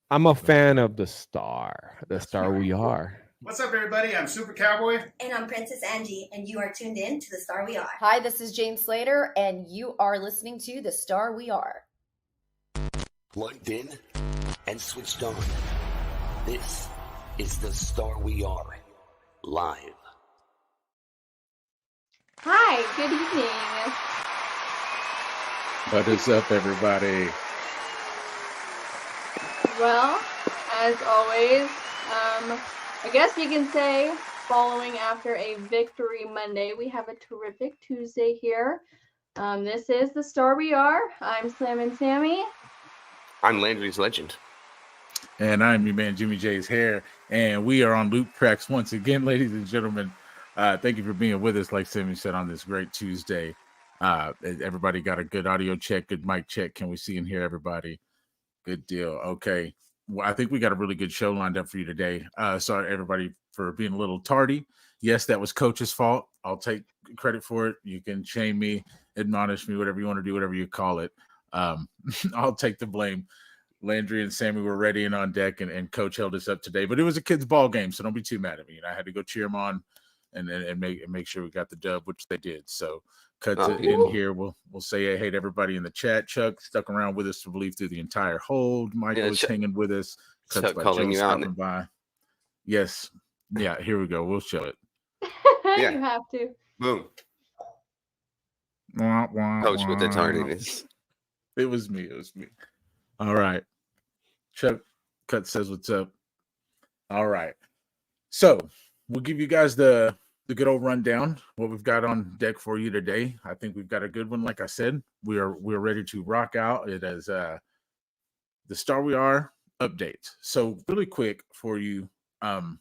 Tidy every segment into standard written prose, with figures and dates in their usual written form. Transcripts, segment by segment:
I'm a fan of the star we are. What's up, everybody? I'm Super Cowboy. And I'm Princess Angie, and you are tuned in to The Star We Are. Hi, this is Jane Slater, and you are listening to The Star We Are. Plugged in and switched on. This is The Star We Are, live. Hi, good evening. What is up, everybody? Well, as always, I guess you can say, following after a victory Monday, we have a terrific Tuesday here. This is The Star We Are. I'm Slam and Sammy. I'm Landry's Legend. And I'm your man, Jimmy J's Hair. And we are on Loop Tracks once again, ladies and gentlemen. Thank you for being with us, like Sammy said, on this great Tuesday. Everybody got a good audio check, good mic check. Can we see and hear everybody? Good deal. Okay. Well, I think we got a really good show lined up for you today. Sorry, everybody, for being a little tardy. Yes, that was Coach's fault. I'll take credit for it. You can shame me, admonish me, whatever you want to do, whatever you call it. I'll take the blame. Landry and Sammy were ready and on deck, and Coach held us up today. But it was a kid's ball game, so don't be too mad at me. And I had to go cheer them on and make sure we got the dub, which they did. So cuts in here. We'll say hey to everybody in the chat. Chuck stuck around with us to believe through the entire hold. Michael was hanging with us. Chuck calling you out. By. Yes. Yeah, here we go. We'll show it. Yeah. You have to. Boom. Wah, wah, Coach wah. with the tardiness. It was me. All right. Chuck Cut says what's up. All right. So we'll give you guys the good old rundown, what we've got on deck for you today. I think we've got a good one. Like I said, we're ready to rock out. It is the Star We Are update. So really quick for you, we're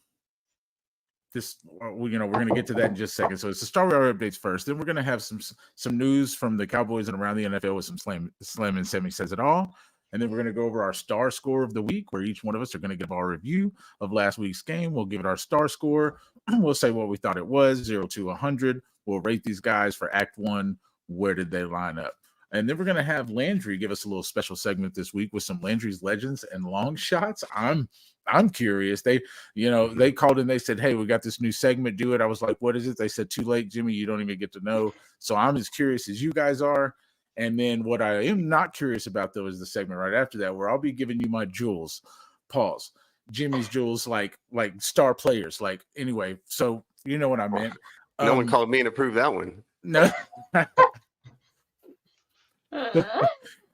going to get to that in just a second. So it's the Star We Are updates first. Then we're going to have some news from the Cowboys and around the NFL with some Slam and Sammy Says It All. And then we're going to go over our star score of the week, where each one of us are going to give our review of last week's game. We'll give it our star score. We'll say what we thought it was, 0 to 100. We'll rate these guys for Act 1. Where did they line up? And then we're going to have Landry give us a little special segment this week with some Landry's Legends and Long Shots. I'm curious. They called in. They said, hey, we got this new segment. Do it. I was like, what is it? They said, too late, Jimmy. You don't even get to know. So I'm as curious as you guys are. And then what I am not curious about, though, is the segment right after that, where I'll be giving you my jewels. Pause. Jimmy's jewels, like star players. Like, anyway, so you know what I meant. No one called me and approved that one. No.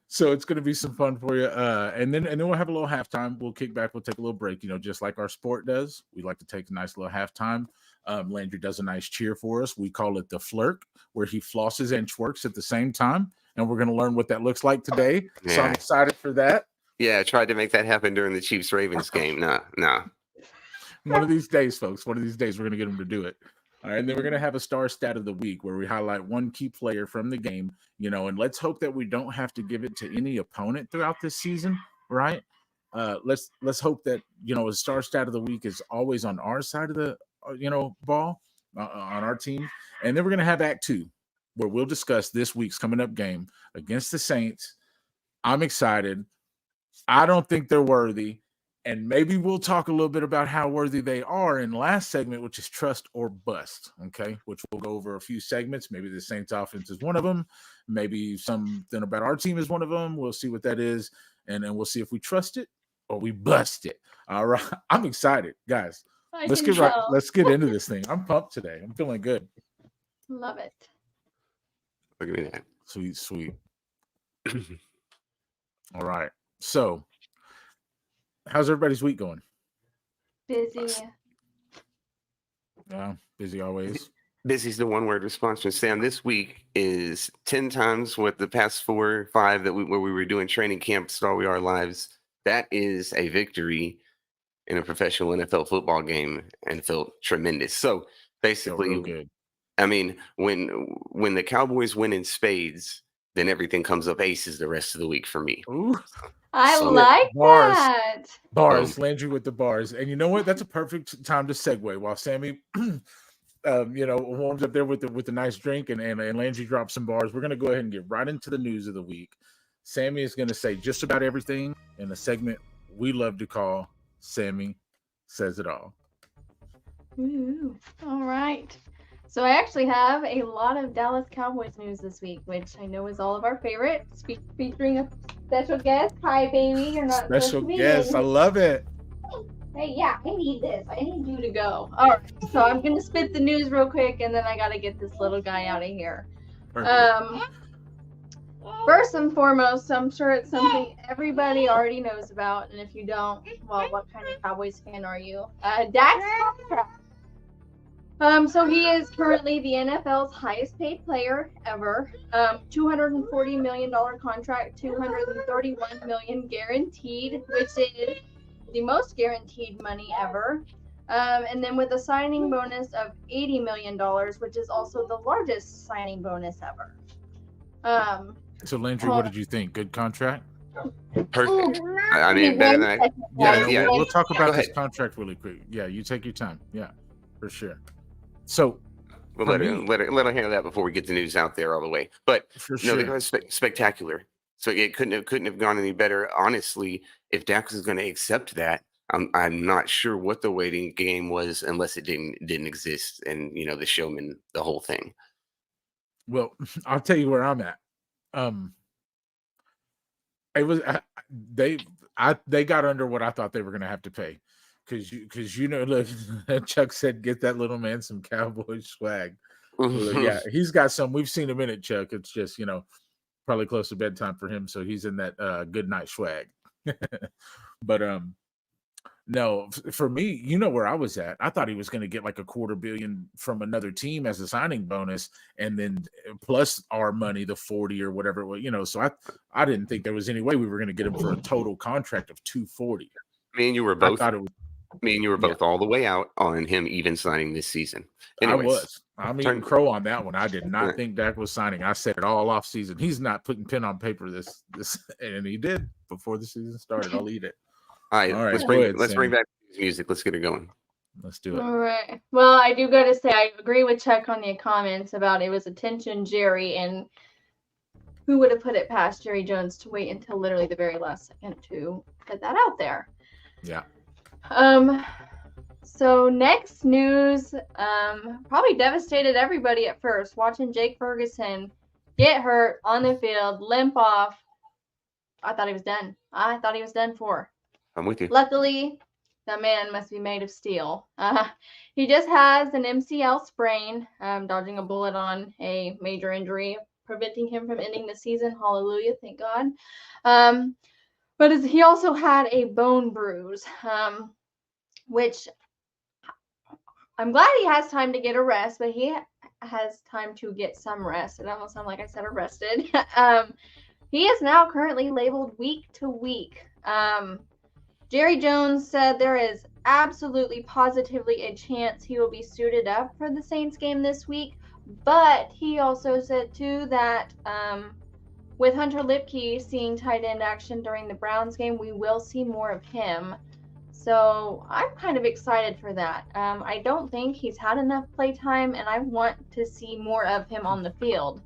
So it's going to be some fun for you. And then we'll have a little halftime. We'll kick back. We'll take a little break, just like our sport does. We like to take a nice little halftime. Landry does a nice cheer for us. We call it the flirt, where he flosses and twerks at the same time. And we're going to learn what that looks like today. Yeah. So I'm excited for that. Yeah, I tried to make that happen during the Chiefs-Ravens game. No. One of these days, folks, we're going to get him to do it. All right, and then we're going to have a star stat of the week, where we highlight one key player from the game, and let's hope that we don't have to give it to any opponent throughout this season, right? Let's hope that, a star stat of the week is always on our side of the, ball, on our team. And then we're going to have Act 2, where we'll discuss this week's coming up game against the Saints. I'm excited. I don't think they're worthy. And maybe we'll talk a little bit about how worthy they are in last segment, which is trust or bust, okay? Which we'll go over a few segments. Maybe the Saints offense is one of them. Maybe something about our team is one of them. We'll see what that is. And then we'll see if we trust it or we bust it. All right. I'm excited, guys. Let's get into this thing. I'm pumped today. I'm feeling good. Love it. Look at me that. Sweet. All right. So, how's everybody's week going? Busy. Yeah, busy always. Busy's the one-word response from Sam. This week is 10 times what the past 4 or 5 where we were doing training camp, Star We Are Lives. That is a victory in a professional NFL football game, and felt tremendous. So basically, good. I mean, when the Cowboys win in spades, then everything comes up aces the rest of the week for me. Ooh. I like that. Bars, Landry with the bars. And you know what? That's a perfect time to segue while Sammy warms up there with the nice drink and Landry drops some bars. We're going to go ahead and get right into the news of the week. Sammy is going to say just about everything in the segment we love to call Sammy Says It All. Ooh, all right. So I actually have a lot of Dallas Cowboys news this week, which I know is all of our favorite, featuring a special guest. Hi, baby. You're not supposed Special to be guest. in. I love it. Hey, yeah, I need this. I need you to go. All right. So I'm going to spit the news real quick, and then I got to get this little guy out of here. Perfect. First and foremost, I'm sure it's something everybody already knows about, and if you don't, well, what kind of Cowboys fan are you? Dak's contract. So he is currently the NFL's highest paid player ever. $240 million contract, $231 million guaranteed, which is the most guaranteed money ever. And then with a signing bonus of $80 million, which is also the largest signing bonus ever. So Landry, what did you think? Good contract? Perfect. I mean, better than I. Yeah, we'll talk about this contract really quick. Yeah, you take your time. Yeah, for sure. So we'll let her handle that before we get the news out there all the way. But no, they got spectacular. So it couldn't have gone any better. Honestly, if Dak was going to accept that, I'm not sure what the waiting game was unless it didn't exist, and the showman, the whole thing. Well, I'll tell you where I'm at. It was they got under what I thought they were going to have to pay, because look, Chuck said get that little man some Cowboys swag. Yeah, he's got some. We've seen him in it, Chuck. It's just probably close to bedtime for him, so he's in that good night swag. But no, for me, where I was at. I thought he was going to get like $250 million from another team as a signing bonus, and then plus our money, the 40 or whatever it was. So I didn't think there was any way we were going to get him for a total contract of $240. Me and you were both. All the way out on him even signing this season. Anyways, I'm eating crow on that one. I did not think Dak was signing. I said it all off season. He's not putting pen on paper this, and he did before the season started. I'll eat it. All right, let's bring back music. Let's get it going. Let's do it. All right. Well, I do got to say I agree with Chuck on the comments about it was attention Jerry, and who would have put it past Jerry Jones to wait until literally the very last second to put that out there. Yeah. So next news, probably devastated everybody at first, watching Jake Ferguson get hurt on the field, limp off. I thought he was done. I thought he was done for. I'm with you. Luckily, the man must be made of steel. He just has an MCL sprain, dodging a bullet on a major injury, preventing him from ending the season. Hallelujah, thank God. But he also had a bone bruise, which I'm glad he has time to get a rest, but he has time to get some rest. It almost sounded like I said arrested. He is now currently labeled week to week. Jerry Jones said there is absolutely positively a chance he will be suited up for the Saints game this week, but he also said too that with Hunter Lipke seeing tight end action during the Browns game, we will see more of him. So I'm kind of excited for that. I don't think he's had enough play time, and I want to see more of him on the field.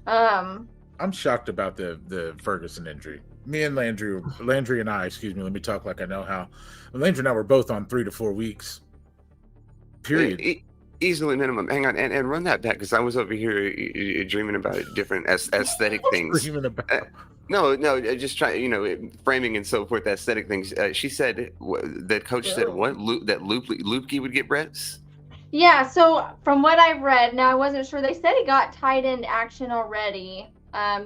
I'm shocked about the Ferguson injury. Me and Landry and I, let me talk like I know how. Landry and I were both on 3 to 4 weeks. Period. Easily minimum. Hang on and run that back, because I was over here dreaming about different aesthetic things. Dreaming about. No, just try, framing and so forth, aesthetic things. She said that coach said what? That Lupke would get reps? Yeah, so from what I've read, now I wasn't sure. They said he got tight end action already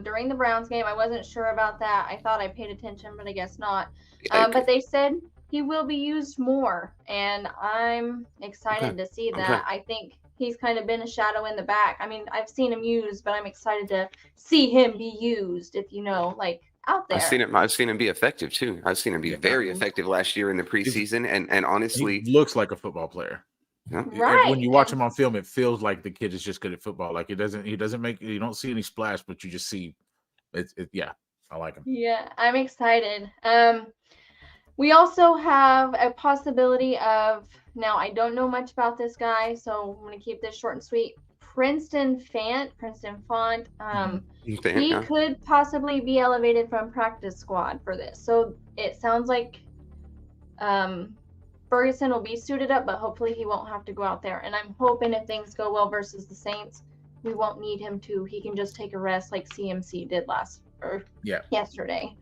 during the Browns game. I wasn't sure about that. I thought I paid attention, but I guess not. But they said he will be used more, and I'm excited to see that. I think he's kind of been a shadow in the back. I mean, I've seen him used, but I'm excited to see him be used, if out there. I've seen him be effective too. I've seen him be very effective last year in the preseason, and honestly, he looks like a football player. Yeah. Right. When you watch him on film, it feels like the kid is just good at football. Like he doesn't make, you don't see any splash, but you just see it. Yeah, I like him. Yeah, I'm excited. We also have a possibility of, now I don't know much about this guy, so I'm going to keep this short and sweet. Princeton Fant. He could possibly be elevated from practice squad for this. So it sounds like Ferguson will be suited up, but hopefully he won't have to go out there. And I'm hoping if things go well versus the Saints, we won't need him to. He can just take a rest like CMC did yesterday.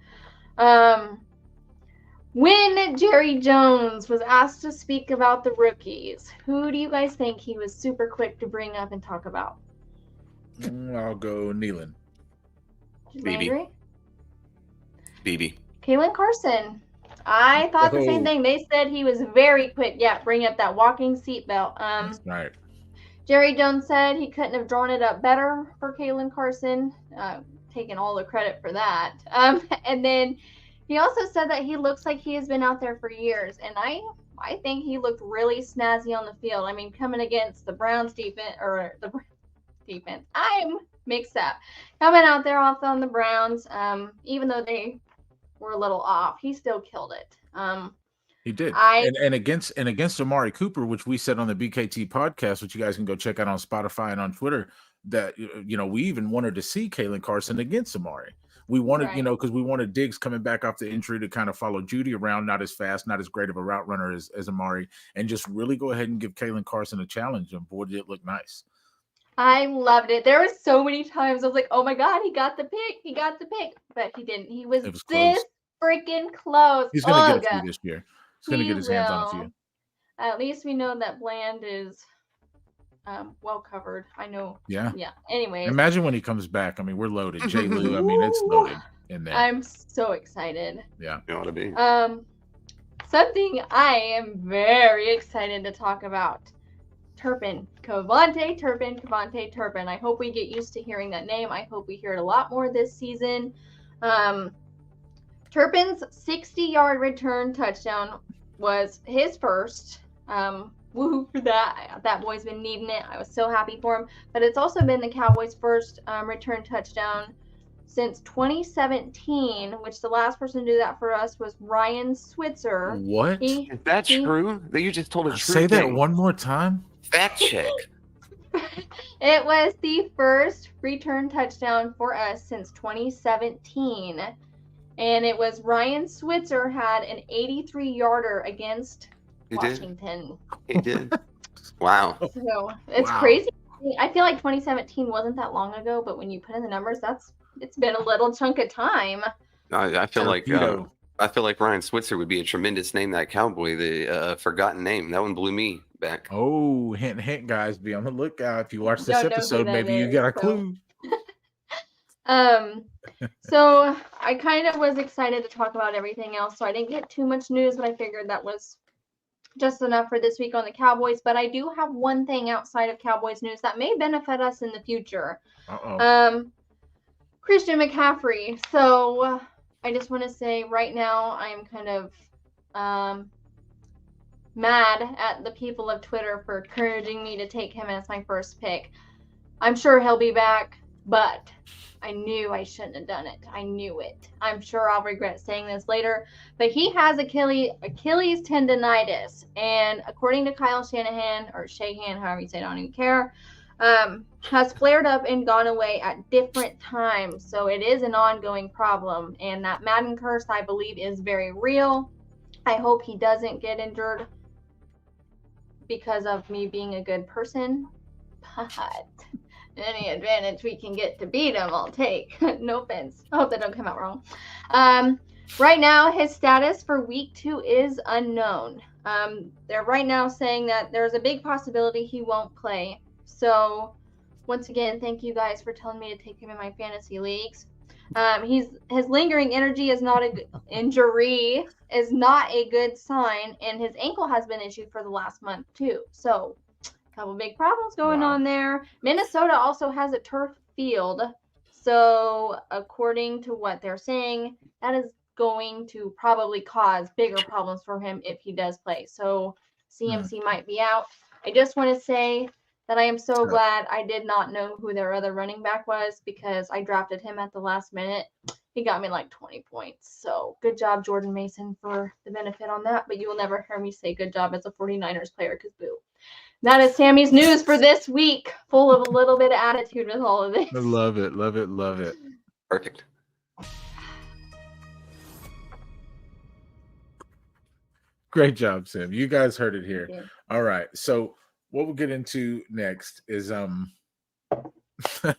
When Jerry Jones was asked to speak about the rookies, who do you guys think he was super quick to bring up and talk about? I'll go Nealon. BB. Kalen Carson. I thought the same thing. They said he was very quick. Yeah, bring up that walking seatbelt. That's right. Jerry Jones said he couldn't have drawn it up better for Kalen Carson, taking all the credit for that. And then he also said that he looks like he has been out there for years, and I think he looked really snazzy on the field. I mean, coming against the Browns defense, I'm mixed up. Coming out there off on the Browns, even though they were a little off, he still killed it. He did. And against Amari Cooper, which we said on the BKT podcast, which you guys can go check out on Spotify and on Twitter, that we even wanted to see Kalen Carson against Amari. We wanted, because we wanted Diggs coming back off the injury to kind of follow Judy around, not as fast, not as great of a route runner as Amari, and just really go ahead and give Kalen Carson a challenge. And boy, did it look nice. I loved it. There were so many times I was like, oh my God, he got the pick. But he didn't. He was this freaking close. He's going to get a few this year. He's going to get his hands on a few. At least we know that Bland is well covered. I know. Yeah. Anyways. Imagine when he comes back. I mean, we're loaded. J. Lou, I mean, it's loaded in there. I'm so excited. Yeah. You ought to be. Something I am very excited to talk about. KaVontae Turpin. I hope we get used to hearing that name. I hope we hear it a lot more this season. Turpin's 60-yard return touchdown was his first. Woohoo for that. That boy's been needing it. I was so happy for him. But it's also been the Cowboys' first return touchdown since 2017, which the last person to do that for us was Ryan Switzer. What? Is that true? That you just told a true Say thing? That one more time? Fact check. It was the first return touchdown for us since 2017. And it was Ryan Switzer had an 83-yarder against Washington. He did. Wow. So it's crazy. I feel like 2017 wasn't that long ago, but when you put in the numbers, it's been a little chunk of time. I feel like Ryan Switzer would be a tremendous name. That Cowboy, the forgotten name. That one blew me back. Oh, hint, guys, be on the lookout. If you watch this episode, maybe you got a clue. So I kind of was excited to talk about everything else. So I didn't get too much news, but I figured that was just enough for this week on the Cowboys. But I do have one thing outside of Cowboys news that may benefit us in the future. Christian McCaffrey. So I just want to say right now I am kind of mad at the people of Twitter for encouraging me to take him as my first pick. I'm sure he'll be back, but I knew I shouldn't have done it. I knew it. I'm sure I'll regret saying this later, but he has Achilles tendonitis, and according to Kyle Shanahan, or Shahan, however you say it, I don't even care, has flared up and gone away at different times. So it is an ongoing problem, and that Madden curse, I believe, is very real. I hope he doesn't get injured because of me being a good person, but any advantage we can get to beat him, I'll take. No offense. I hope that don't come out wrong. Right now, his status for week 2 is unknown. They're right now saying that there's a big possibility he won't play. So, once again, thank you guys for telling me to take him in my fantasy leagues. His lingering injury is not a good sign, and his ankle has been issued for the last month too. So, couple big problems going on there. Minnesota also has a turf field. So according to what they're saying, that is going to probably cause bigger problems for him if he does play. So CMC might be out. I just want to say that I am so glad I did not know who their other running back was, because I drafted him at the last minute. He got me like 20 points. So good job, Jordan Mason, for the benefit on that. But you will never hear me say good job as a 49ers player, because boo. That is Sammy's news for this week, full of a little bit of attitude with all of this. I love it, love it, love it. Great job, Sam. You guys heard it here. you. All right. So what we'll get into next is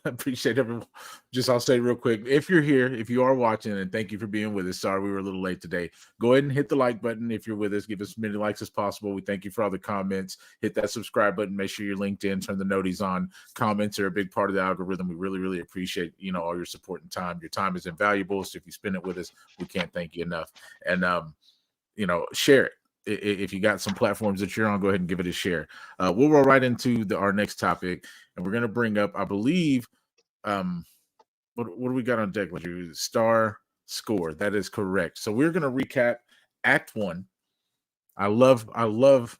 appreciate everyone. Just I'll say real quick, if you're here, if you are watching, and thank you for being with us. Sorry we were a little late today. Go ahead and hit the like button if you're with us. Give us as many likes as possible. We thank you for all the comments. Hit that subscribe button. Make sure you're linked in. Turn the noties on. Comments are a big part of the algorithm. We really, really appreciate all your support and time. Your time is invaluable. So if you spend it with us, we can't thank you enough. And share it. If you got some platforms that you're on, go ahead and give it a share. We'll roll right into our next topic, and we're going to bring up, I believe, what do we got on deck? Star score. That is correct. So we're going to recap Act 1. I love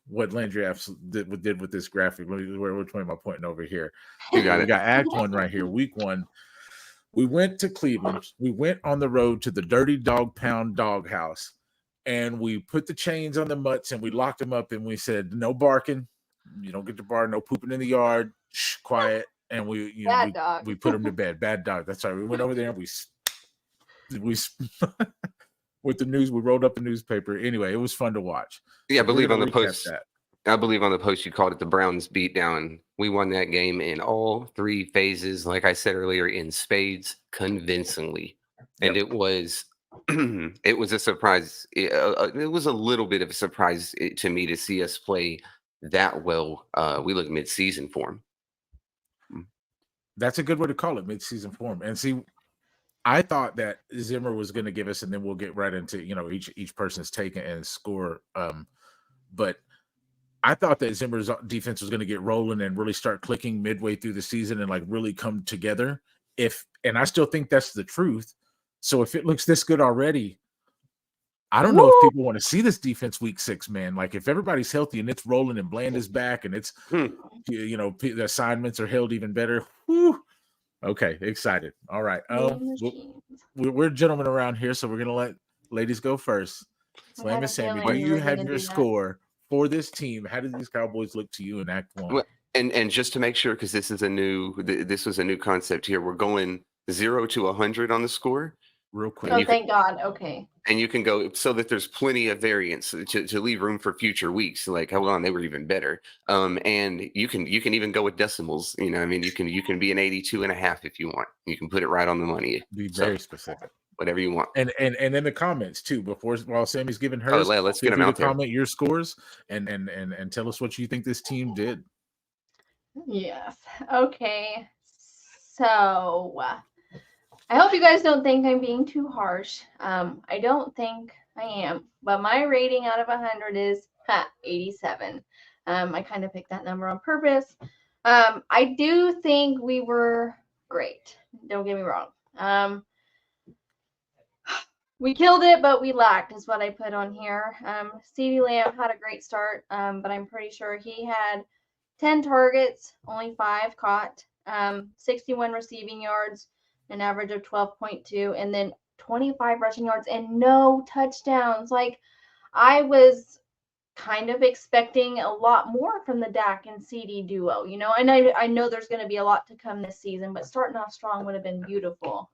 what Landry did with this graphic. Which one am I pointing over here? You got We it. got Act 1 right here. Week 1. We went to Cleveland. We went on the road to the Dirty Dog Pound Doghouse. And we put the chains on the mutts and we locked them up and we said, no barking. You don't get to bark. No pooping in the yard. Shh, quiet. And we put them to bed. Bad dog. That's right. We went over there and we with the news. We rolled up the newspaper. Anyway, it was fun to watch. Yeah, I So believe we're on gonna the recap post. that. I believe on the post you called it the Browns beatdown. We won that game in all three phases, like I said earlier, in spades, convincingly, and Yep. it was it was a surprise. It was a little bit of a surprise to me to see us play that well. We look mid-season form. That's a good way to call it, mid-season form. And see, I thought that Zimmer was going to give us, and then we'll get right into each person's take and score. But I thought that Zimmer's defense was going to get rolling and really start clicking midway through the season and like really come together. And I still think that's the truth. So if it looks this good already, I don't know if people want to see this defense week 6, man. Like if everybody's healthy and it's rolling and Bland is back and it's, the assignments are held even better. Whew. Okay, excited. All right. We're gentlemen around here, so we're going to let ladies go first. Slam and Sammy, do you have your score for this team? How did these Cowboys look to you in Act 1? Well, and just to make sure, because this was a new concept here, we're going 0 to 100 on the score. Real quick. Oh, thank God. Okay. And you can go so that there's plenty of variance to leave room for future weeks. Like, hold on, they were even better. And you can even go with decimals. You can be an 82.5 if you want. You can put it right on the money. Be very specific. Whatever you want. And in the comments too, while Sammy's giving hers, let's get them out there. Comment your scores and tell us what you think this team did. Yes. Okay. So I hope you guys don't think I'm being too harsh. I don't think I am, but my rating out of 100 is 87. I kind of picked that number on purpose. I do think we were great. Don't get me wrong. We killed it, but we lacked is what I put on here. CeeDee Lamb had a great start, but I'm pretty sure he had 10 targets, only 5 caught, 61 receiving yards, an average of 12.2, and then 25 rushing yards and no touchdowns. Like, I was kind of expecting a lot more from the Dak and CD duo, and I know there's going to be a lot to come this season, but starting off strong would have been beautiful.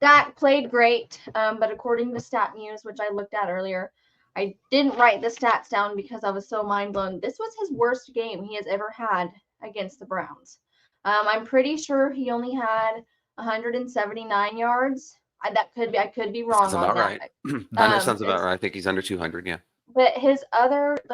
Dak played great, but according to StatMuse, which I looked at earlier, I didn't write the stats down because I was so mind blown. This was his worst game he has ever had against the Browns. I'm pretty sure he only had 179 yards. I could be wrong Sounds on about that. right. I know sounds about right. I think he's under 200. Yeah. But the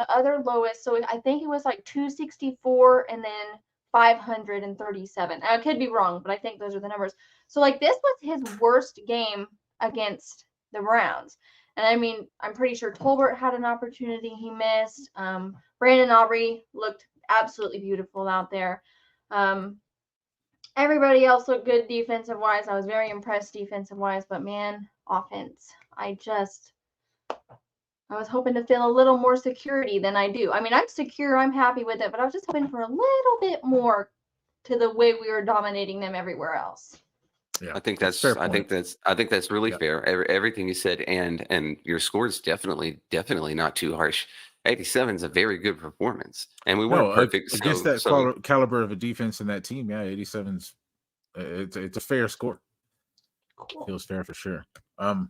other lowest, so I think it was like 264 and then 537. I could be wrong, but I think those are the numbers. So like this was his worst game against the Browns. And I mean, I'm pretty sure Tolbert had an opportunity he missed. Brandon Aubrey looked absolutely beautiful out there. Everybody else looked good defensive wise. I was very impressed defensive wise, but man, offense, I was hoping to feel a little more security than I do. I mean, I'm secure, I'm happy with it, but I was just hoping for a little bit more to the way we were dominating them everywhere else. Yeah, I think that's really fair. Everything you said, and your score is definitely not too harsh. 87 is a very good performance, and we weren't perfect against caliber of a defense in that team. Yeah, 87's it's a fair score. Cool. Feels fair for sure.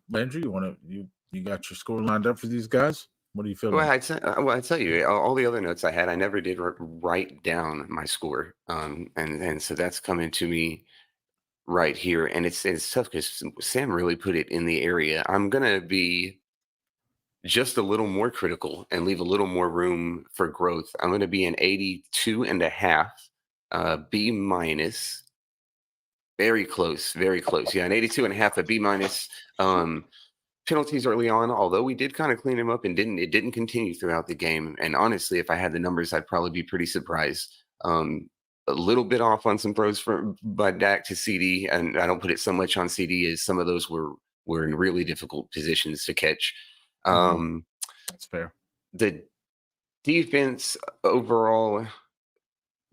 Landry, you got your score lined up for these guys? What do you feel? Well, I'd tell you all the other notes I had. I never did write down my score, and so that's coming to me right here, and it's tough because Sam really put it in the area. I'm gonna be just a little more critical and leave a little more room for growth. I'm gonna be an 82.5, B minus. Very close, very close. Yeah, an 82.5, a B minus. Penalties early on, although we did kind of clean them up and it didn't continue throughout the game. And honestly, if I had the numbers, I'd probably be pretty surprised. A little bit off on some throws by Dak to CD, and I don't put it so much on CD as some of those were in really difficult positions to catch. That's fair. The defense overall,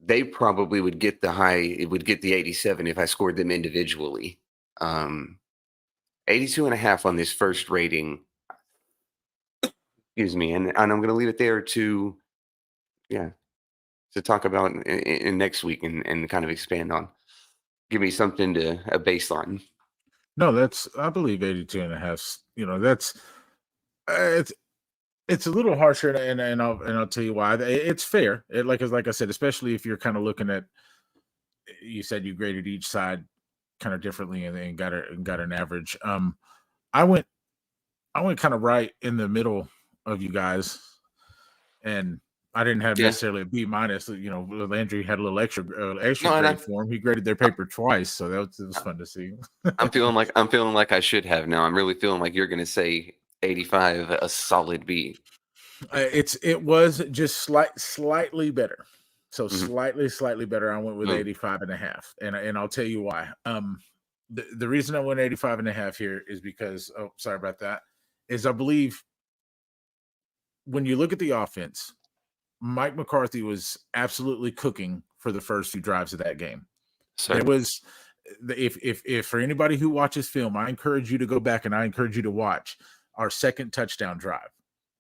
they probably would get the 87 if I scored them individually. 82.5 on this first rating. Excuse me. And I'm going to leave it there to talk about in next week and kind of expand on. Give me something a baseline. No, I believe 82.5. That's it's a little harsher, and I'll tell you why. It's fair. Like I said, especially if you're kind of looking at, you said you graded each side kind of differently and got an average. I went kind of right in the middle of you guys, and I didn't have necessarily a B minus. Landry had a little extra grade for him. He graded their paper twice, so it was fun to see. I'm feeling like I should have now. I'm really feeling like you're going to say 85, a solid B. It was just slightly better. So slightly better. I went with 85.5, and I'll tell you why. The reason I went 85.5 here is because, sorry about that, is I believe when you look at the offense, Mike McCarthy was absolutely cooking for the first few drives of that game. So it was, if for anybody who watches film, I encourage you to go back and I encourage you to watch our second touchdown drive.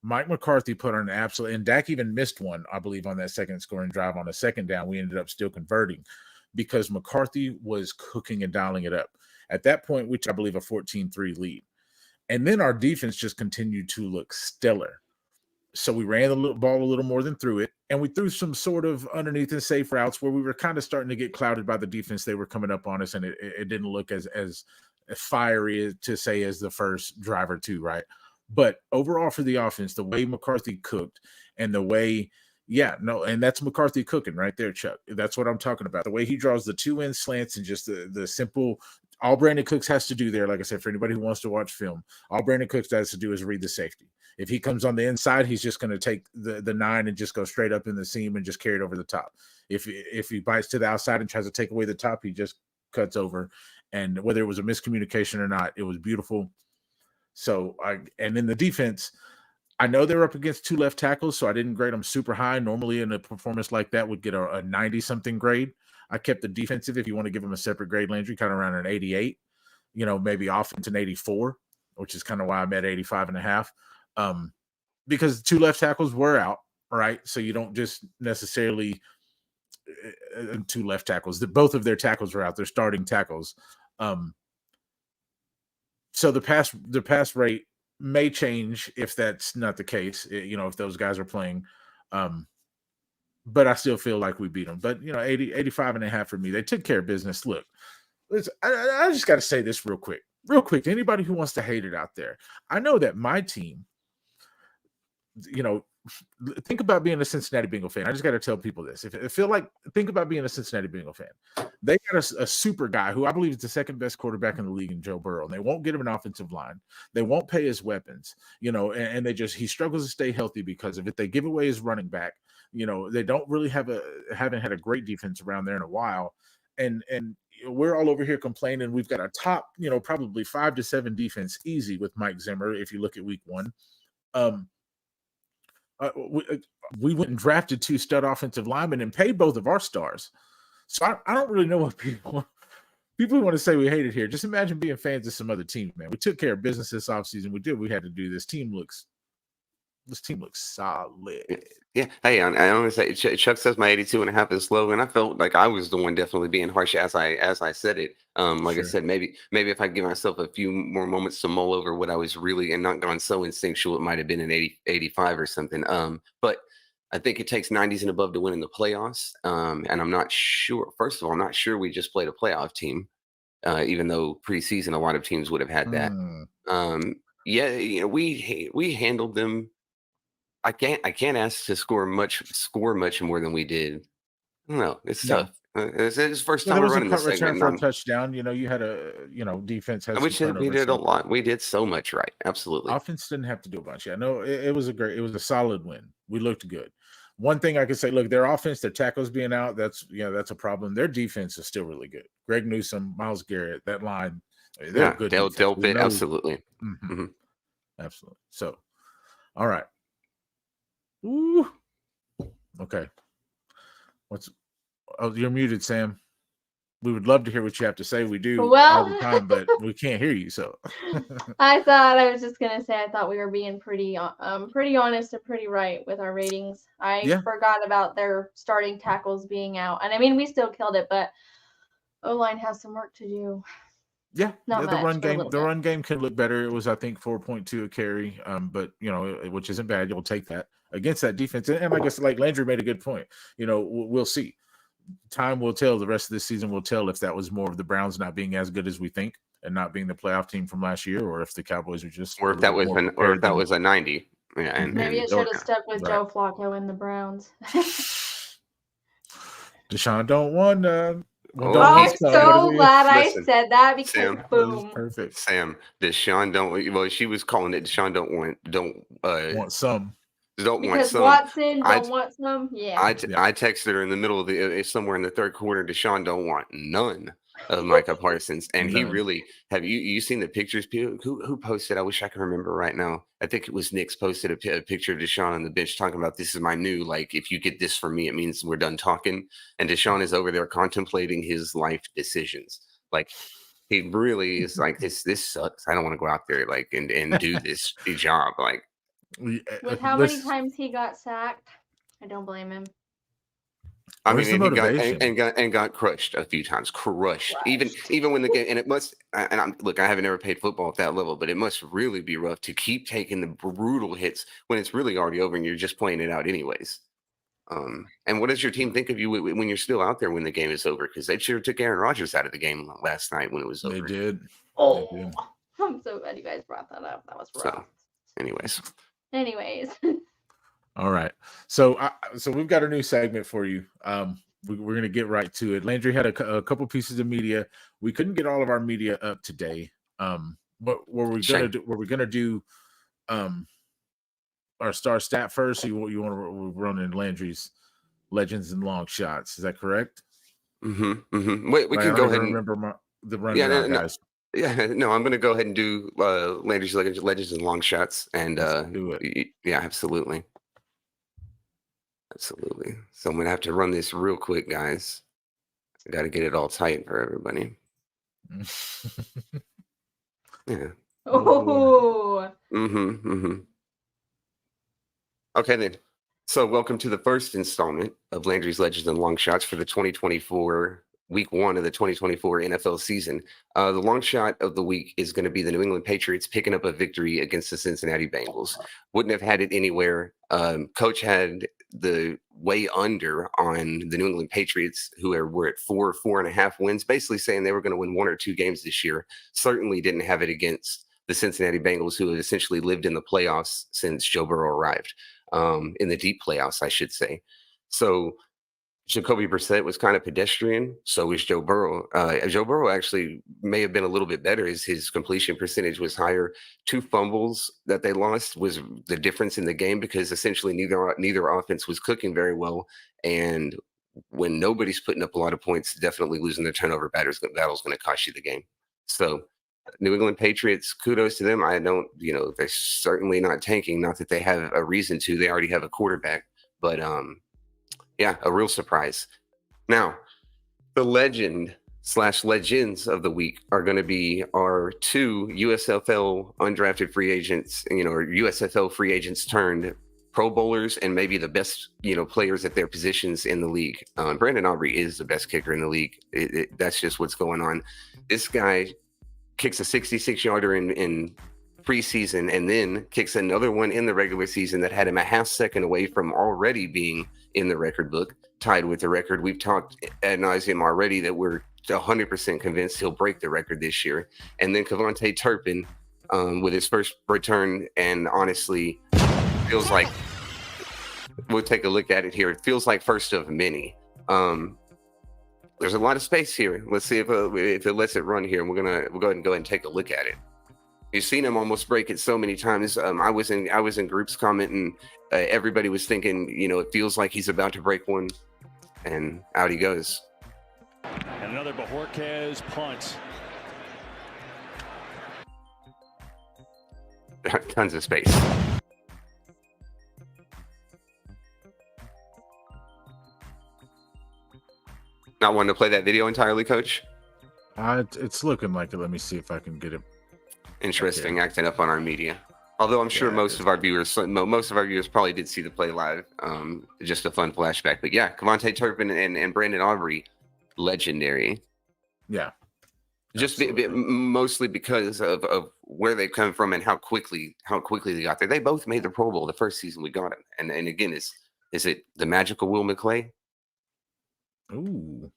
Mike McCarthy put on an absolute, and Dak even missed one, I believe, on that second scoring drive on a second down. We ended up still converting because McCarthy was cooking and dialing it up. At that point, which I believe a 14-3 lead. And then our defense just continued to look stellar. So we ran the ball a little more than threw it, and we threw some sort of underneath and safe routes where we were kind of starting to get clouded by the defense. They were coming up on us, and it didn't look as fiery to say as the first drive or two, right? But overall for the offense, the way McCarthy cooked and the way, and that's McCarthy cooking right there, Chuck. That's what I'm talking about. The way he draws the two-end slants and just the simple, all Brandon Cooks has to do there, like I said, for anybody who wants to watch film, all Brandon Cooks has to do is read the safety. If he comes on the inside, he's just going to take the 9 and just go straight up in the seam and just carry it over the top. If he bites to the outside and tries to take away the top, he just cuts over. And whether it was a miscommunication or not, it was beautiful. So, and in the defense, I know they're up against 2 left tackles, so I didn't grade them super high. Normally in a performance like that would get a 90-something grade. I kept the defensive, if you want to give them a separate grade, Landry, kind of around an 88, maybe offense an 84, which is kind of why I'm at 85.5. Because 2 left tackles were out, right? So you don't just necessarily 2 left tackles. Both of their tackles were out. They're starting tackles. So the pass rate may change if that's not the case, if those guys are playing. But I still feel like we beat them. But, 85.5 for me. They took care of business. Look, I just got to say this real quick to anybody who wants to hate it out there. I know that my team, think about being a Cincinnati Bengal fan. I just got to tell people this. Think about being a Cincinnati Bengal fan. They got a super guy who I believe is the second best quarterback in the league in Joe Burrow. And they won't get him an offensive line. They won't pay his weapons, and he struggles to stay healthy because of it. They give away his running back. They don't really haven't had a great defense around there in a while. And we're all over here complaining. We've got a top, probably 5 to 7 defense easy with Mike Zimmer. If you look at week 1, we went and drafted 2 stud offensive linemen and paid both of our stars. So I don't really know what people want to say we hate it here. Just imagine being fans of some other teams, man. We took care of business this offseason. We had to do this. Team looks This team looks solid. Yeah. Hey, I want to say Chuck says my 82.5 is low, and I felt like I was the one definitely being harsh as I said it. Like I Sure. said, maybe if I give myself a few more moments to mull over what I was really and not gone so instinctual, it might have been an 80, 85 or something. But I think it takes 90s and above to win in the playoffs. And I'm not sure. First of all, I'm not sure we just played a playoff team, even though preseason a lot of teams would have had that. Yeah, you know, we handled them. I can't ask to score much more than we did. No, it's No. tough. It's first Yeah, time there we're was a running this punt return segment, for a touchdown. You know, you had defense had some we turnovers. did a So lot. We did so much right. Absolutely. offense didn't have to do a bunch. Yeah, no, it was a solid win. We looked good. One thing I could say, look, their offense, their tackles being out, that's a problem. Their defense is still really good. Greg Newsome, Myles Garrett, that line, they're Yeah, a good they'll defense. We fit know- absolutely. Mhm. Mhm. Absolutely. So, all right. Ooh. Okay. You're muted, Sam. We would love to hear what you have to say. We do all the time, but we can't hear you. So I thought I was just gonna say I thought we were being pretty honest and pretty right with our ratings. I forgot about their starting tackles being out, and I mean we still killed it, but O-line has some work to do. Yeah, Not the much, run but a game. little The bit. run game can look better. It was, I think, 4.2 a carry. But which isn't bad. You'll take that against that defense. And I guess like Landry made a good point. We'll see. Time will tell. The rest of this season will tell if that was more of the Browns not being as good as we think and not being the playoff team from last year, or if the Cowboys are just or if that was a 90. Yeah, and Maybe it should have stuck with Joe Flacco and the Browns. Deshaun don't want I'm so glad I said that because Sam, boom. Perfect. Sam, Deshaun don't. Well, she was calling it Deshaun don't want some. Don't because want some. Watson don't want some. Yeah. I texted her in the middle of somewhere in the third quarter. Deshaun don't want none of Micah Parsons, and he really have you seen the pictures? Who posted? I wish I could remember right now. I think it was Nick's posted a picture of Deshaun on the bench talking about this is my new if you get this from me, it means we're done talking. And Deshaun is over there contemplating his life decisions. Like he really is like this sucks. I don't want to go out there and do this job With how many times he got sacked, I don't blame him. I mean, he got crushed a few times. Crushed. Even when the game, and it must. And I haven't ever played football at that level, but it must really be rough to keep taking the brutal hits when it's really already over and you're just playing it out anyways. And what does your team think of you when you're still out there when the game is over? Because they sure took Aaron Rodgers out of the game last night when it was over. They did. Oh, they did. I'm so glad you guys brought that up. That was rough. So, anyways. All right. So we've got a new segment for you. We're going to get right to it. Landry had a couple pieces of media. We couldn't get all of our media up today. What were we going to do? Were we going to do our star stat first? Or you want to run in Landry's legends and long shots? Is that correct? Mm-hmm. Wait, we can go ahead and remember the rundown, guys. No, I'm going to go ahead and do Landry's legends and long shots, and do it. Yeah, absolutely. Absolutely. So I'm going to have to run this real quick, guys. I got to get it all tight for everybody. Yeah. Oh. Okay, then. So welcome to the first installment of Landry's Legends and Long Shots for the 2024 week 1 of the 2024 NFL season. The long shot of the week is going to be the New England Patriots picking up a victory against the Cincinnati Bengals. Wouldn't have had it anywhere. Coach had the way under on the New England Patriots, who were at 4.5 wins, basically saying they were going to win 1 or 2 games this year. Certainly didn't have it against the Cincinnati Bengals, who had essentially lived in the playoffs since Joe Burrow arrived, in the deep playoffs, I should say. So Jacoby Brissett was kind of pedestrian. So was Joe Burrow. Joe Burrow actually may have been a little bit better as his completion percentage was higher. 2 fumbles that they lost was the difference in the game because essentially neither offense was clicking very well. And when nobody's putting up a lot of points, definitely losing the turnover battle's going to cost you the game. So New England Patriots, kudos to them. They're certainly not tanking. Not that they have a reason to. They already have a quarterback. But yeah, a real surprise. Now, the legend / legends of the week are going to be our 2 USFL undrafted free agents, or USFL free agents turned Pro Bowlers and maybe the best, players at their positions in the league. Brandon Aubrey is the best kicker in the league. That's just what's going on. This guy kicks a 66-yarder in preseason and then kicks another one in the regular season that had him a half second away from already being in the record book, tied with the record. We've talked ad nauseum already that we're 100% convinced he'll break the record this year. And then Cavante Turpin with his first return, and honestly, feels like we'll take a look at it here. It feels like first of many. There's a lot of space here. Let's see if it lets it run here. We'll go ahead and take a look at it. You've seen him almost break it so many times. I was in groups commenting. Everybody was thinking, it feels like he's about to break one, and out he goes. And another Bajorquez punt. Tons of space. Not wanting to play that video entirely, Coach? It's looking like it. Let me see if I can get it. Interesting, acting up on our media. Although I'm sure most of our viewers probably did see the play live. Just a fun flashback. But yeah, Cavante Turpin and Brandon Aubrey, legendary. Yeah. Just mostly because of where they've come from and how quickly they got there. They both made the Pro Bowl the first season we got him. And again, is it the magical Will McClay? Ooh.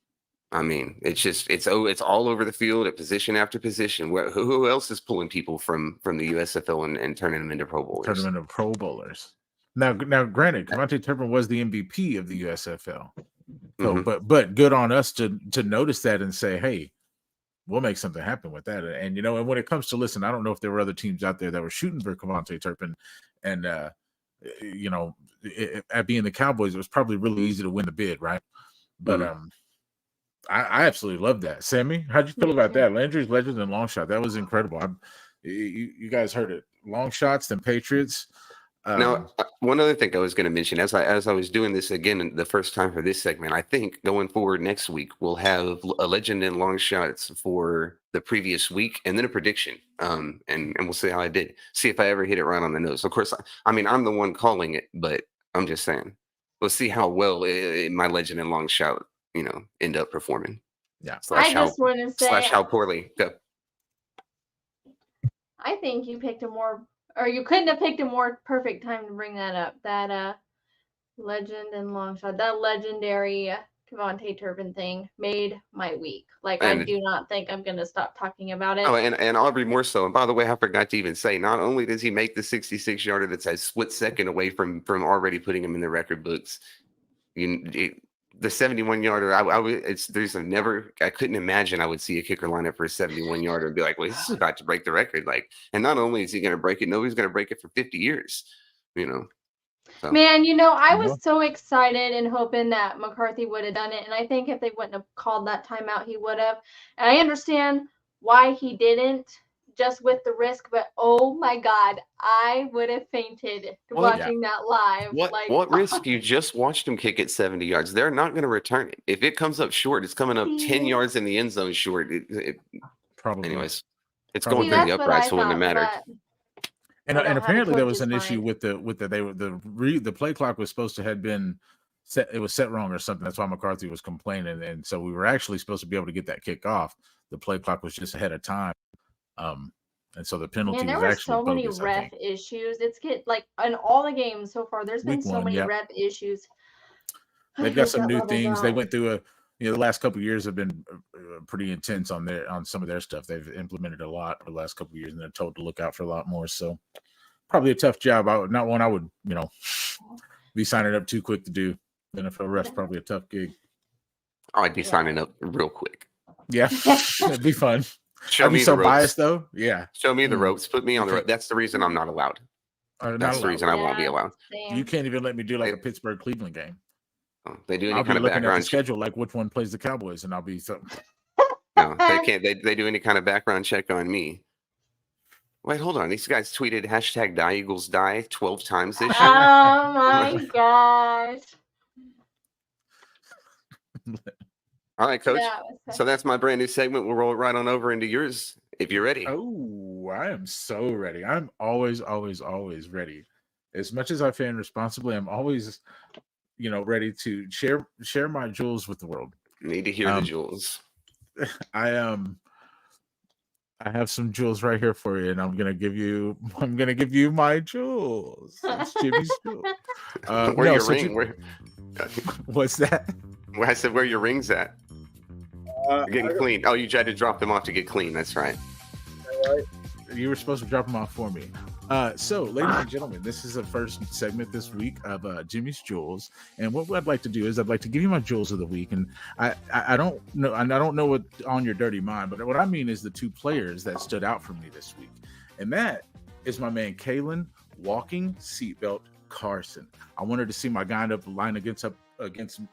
I mean, it's all over the field at position after position. Who else is pulling people from the USFL and turning them into Pro Bowlers? Turn them into Pro Bowlers. Now, granted, Cavante Turpin was the MVP of the USFL. So, but good on us to notice that and say, hey, we'll make something happen with that. And and when it comes to listen, I don't know if there were other teams out there that were shooting for Cavante Turpin, and at being the Cowboys, it was probably really easy to win the bid, right? But I absolutely love that. Sammy, how'd you feel about that? Landry's Legends and long shot. That was incredible. You guys heard it. Long shots, then Patriots. Now, one other thing I was going to mention as I was doing this again the first time for this segment, I think going forward next week we'll have a legend and long shots for the previous week and then a prediction. And we'll see how I did. See if I ever hit it right on the nose. Of course, I mean I'm the one calling it, but I'm just saying. We'll see how well my legend and long shot, end up performing. Yeah. I just want to say how poorly. Go. I think you couldn't have picked a more perfect time to bring that up. That legend and long shot, that legendary Cavante Turpin thing made my week. Like, I do not think I'm going to stop talking about it. Oh, and Aubrey more so. And by the way, I forgot to even say, not only does he make the 66-yarder that's a split second away from already putting him in the record books, the 71-yarder, I couldn't imagine I would see a kicker line up for a 71-yarder and be like, well, this is about to break the record. Like, and not only is he going to break it, nobody's going to break it for 50 years, So. Man, I was so excited and hoping that McCarthy would have done it. And I think if they wouldn't have called that timeout, he would have. And I understand why he didn't, just with the risk. But, oh, my God, I would have fainted watching that live. What risk? You just watched him kick it 70 yards. They're not going to return it. If it comes up short, it's coming up 10 yards in the end zone short. Probably. Anyways, it's going through the upright, so it wouldn't matter. And apparently there was an issue with the play clock was supposed to have been set. It was set wrong or something. That's why McCarthy was complaining. And so we were actually supposed to be able to get that kick off. The play clock was just ahead of time. And so the penalty was actually so many ref issues. In all the games so far, there's been so many ref issues. They've got some new things. They went through the last couple of years have been pretty intense on some of their stuff. They've implemented a lot over the last couple of years, and they're told to look out for a lot more. So probably a tough job. Not one I would, be signing up too quick to do. NFL ref's probably a tough gig. I'd be signing up real quick. Yeah, it'd be fun. Show me the ropes. Biased though. Yeah. Show me the ropes. Put me on the rope. That's the reason I'm not allowed. That's the reason I won't be allowed. You can't even let me do like a Pittsburgh Cleveland game. They do any kind of background schedule, like which one plays the Cowboys, and I'll be so. No, they can't. They do any kind of background check on me. Wait, hold on. These guys tweeted #Die Eagles Die 12 times this year. Oh my gosh! All right, Coach. Yeah, So that's my brand new segment. We'll roll right on over into yours if you're ready. Oh, I am so ready. I'm always, always, always ready. As much as I fan responsibly, I'm always, ready to share my jewels with the world. Need to hear the Um, jewels. I have some jewels right here for you, and I'm gonna give you my jewels. It's Jimmy's jewels. Where your ring? What's that? Where I said, where your ring's at? You're getting clean. Oh, you tried to drop them off to get clean. That's right. You were supposed to drop them off for me. So, ladies and gentlemen, this is the first segment this week of Jimmy's Jewels, and what I'd like to do is I'd like to give you my jewels of the week, and I don't know what on your dirty mind, but what I mean is the two players that stood out for me this week, and that is my man Kalen Walking Seatbelt Carson. I wanted to see my guy up the line against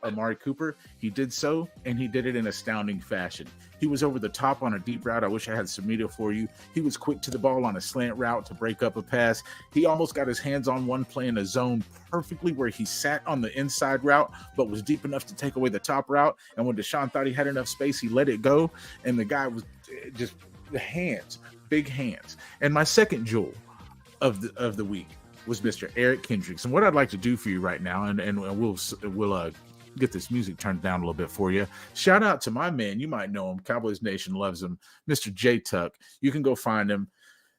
Amari Cooper. He did so, and he did it in astounding fashion. He was over the top on a deep route. I wish I had some media for you. He was quick to the ball on a slant route to break up a pass. He almost got his hands on one play in a zone perfectly where he sat on the inside route, but was deep enough to take away the top route. And when Deshaun thought he had enough space, he let it go. And the guy was just the hands, big hands. And my second jewel of the week was Mr. Eric Kendricks. And what I'd like to do for you right now, and we'll get this music turned down a little bit for you. Shout out to my man, you might know him, Cowboys Nation loves him, Mr. J Tuck. You can go find him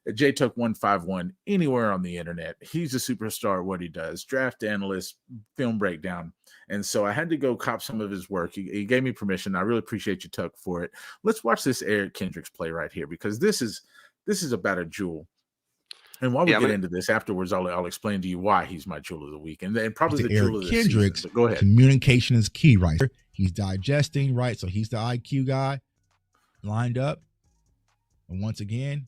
at JTuck151 anywhere on the internet. He's a superstar at what he does, draft analyst, film breakdown. And so I had to go cop some of his work. He gave me permission. I really appreciate you, Tuck, for it. Let's watch this Eric Kendricks play right here, because this is about a jewel. And while we get into this afterwards, I'll explain to you why he's my jewel of the week, and then probably the jewel of the Kendricks, season. So go ahead. Communication is key, right? He's digesting, right? So he's the IQ guy, lined up, and once again,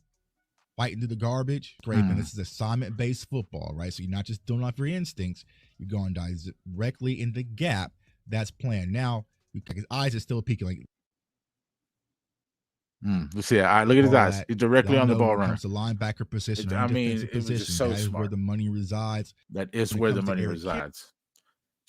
fighting through the garbage. Great, man. This is assignment-based football, right? So you're not just doing off your instincts; you're going directly in the gap that's planned. Now, his eyes are still peeking, like. Let's see. All right, look at his eyes. He's directly on the ball runner. It's a linebacker position. It was just so smart. Where the money resides. That is where the money resides.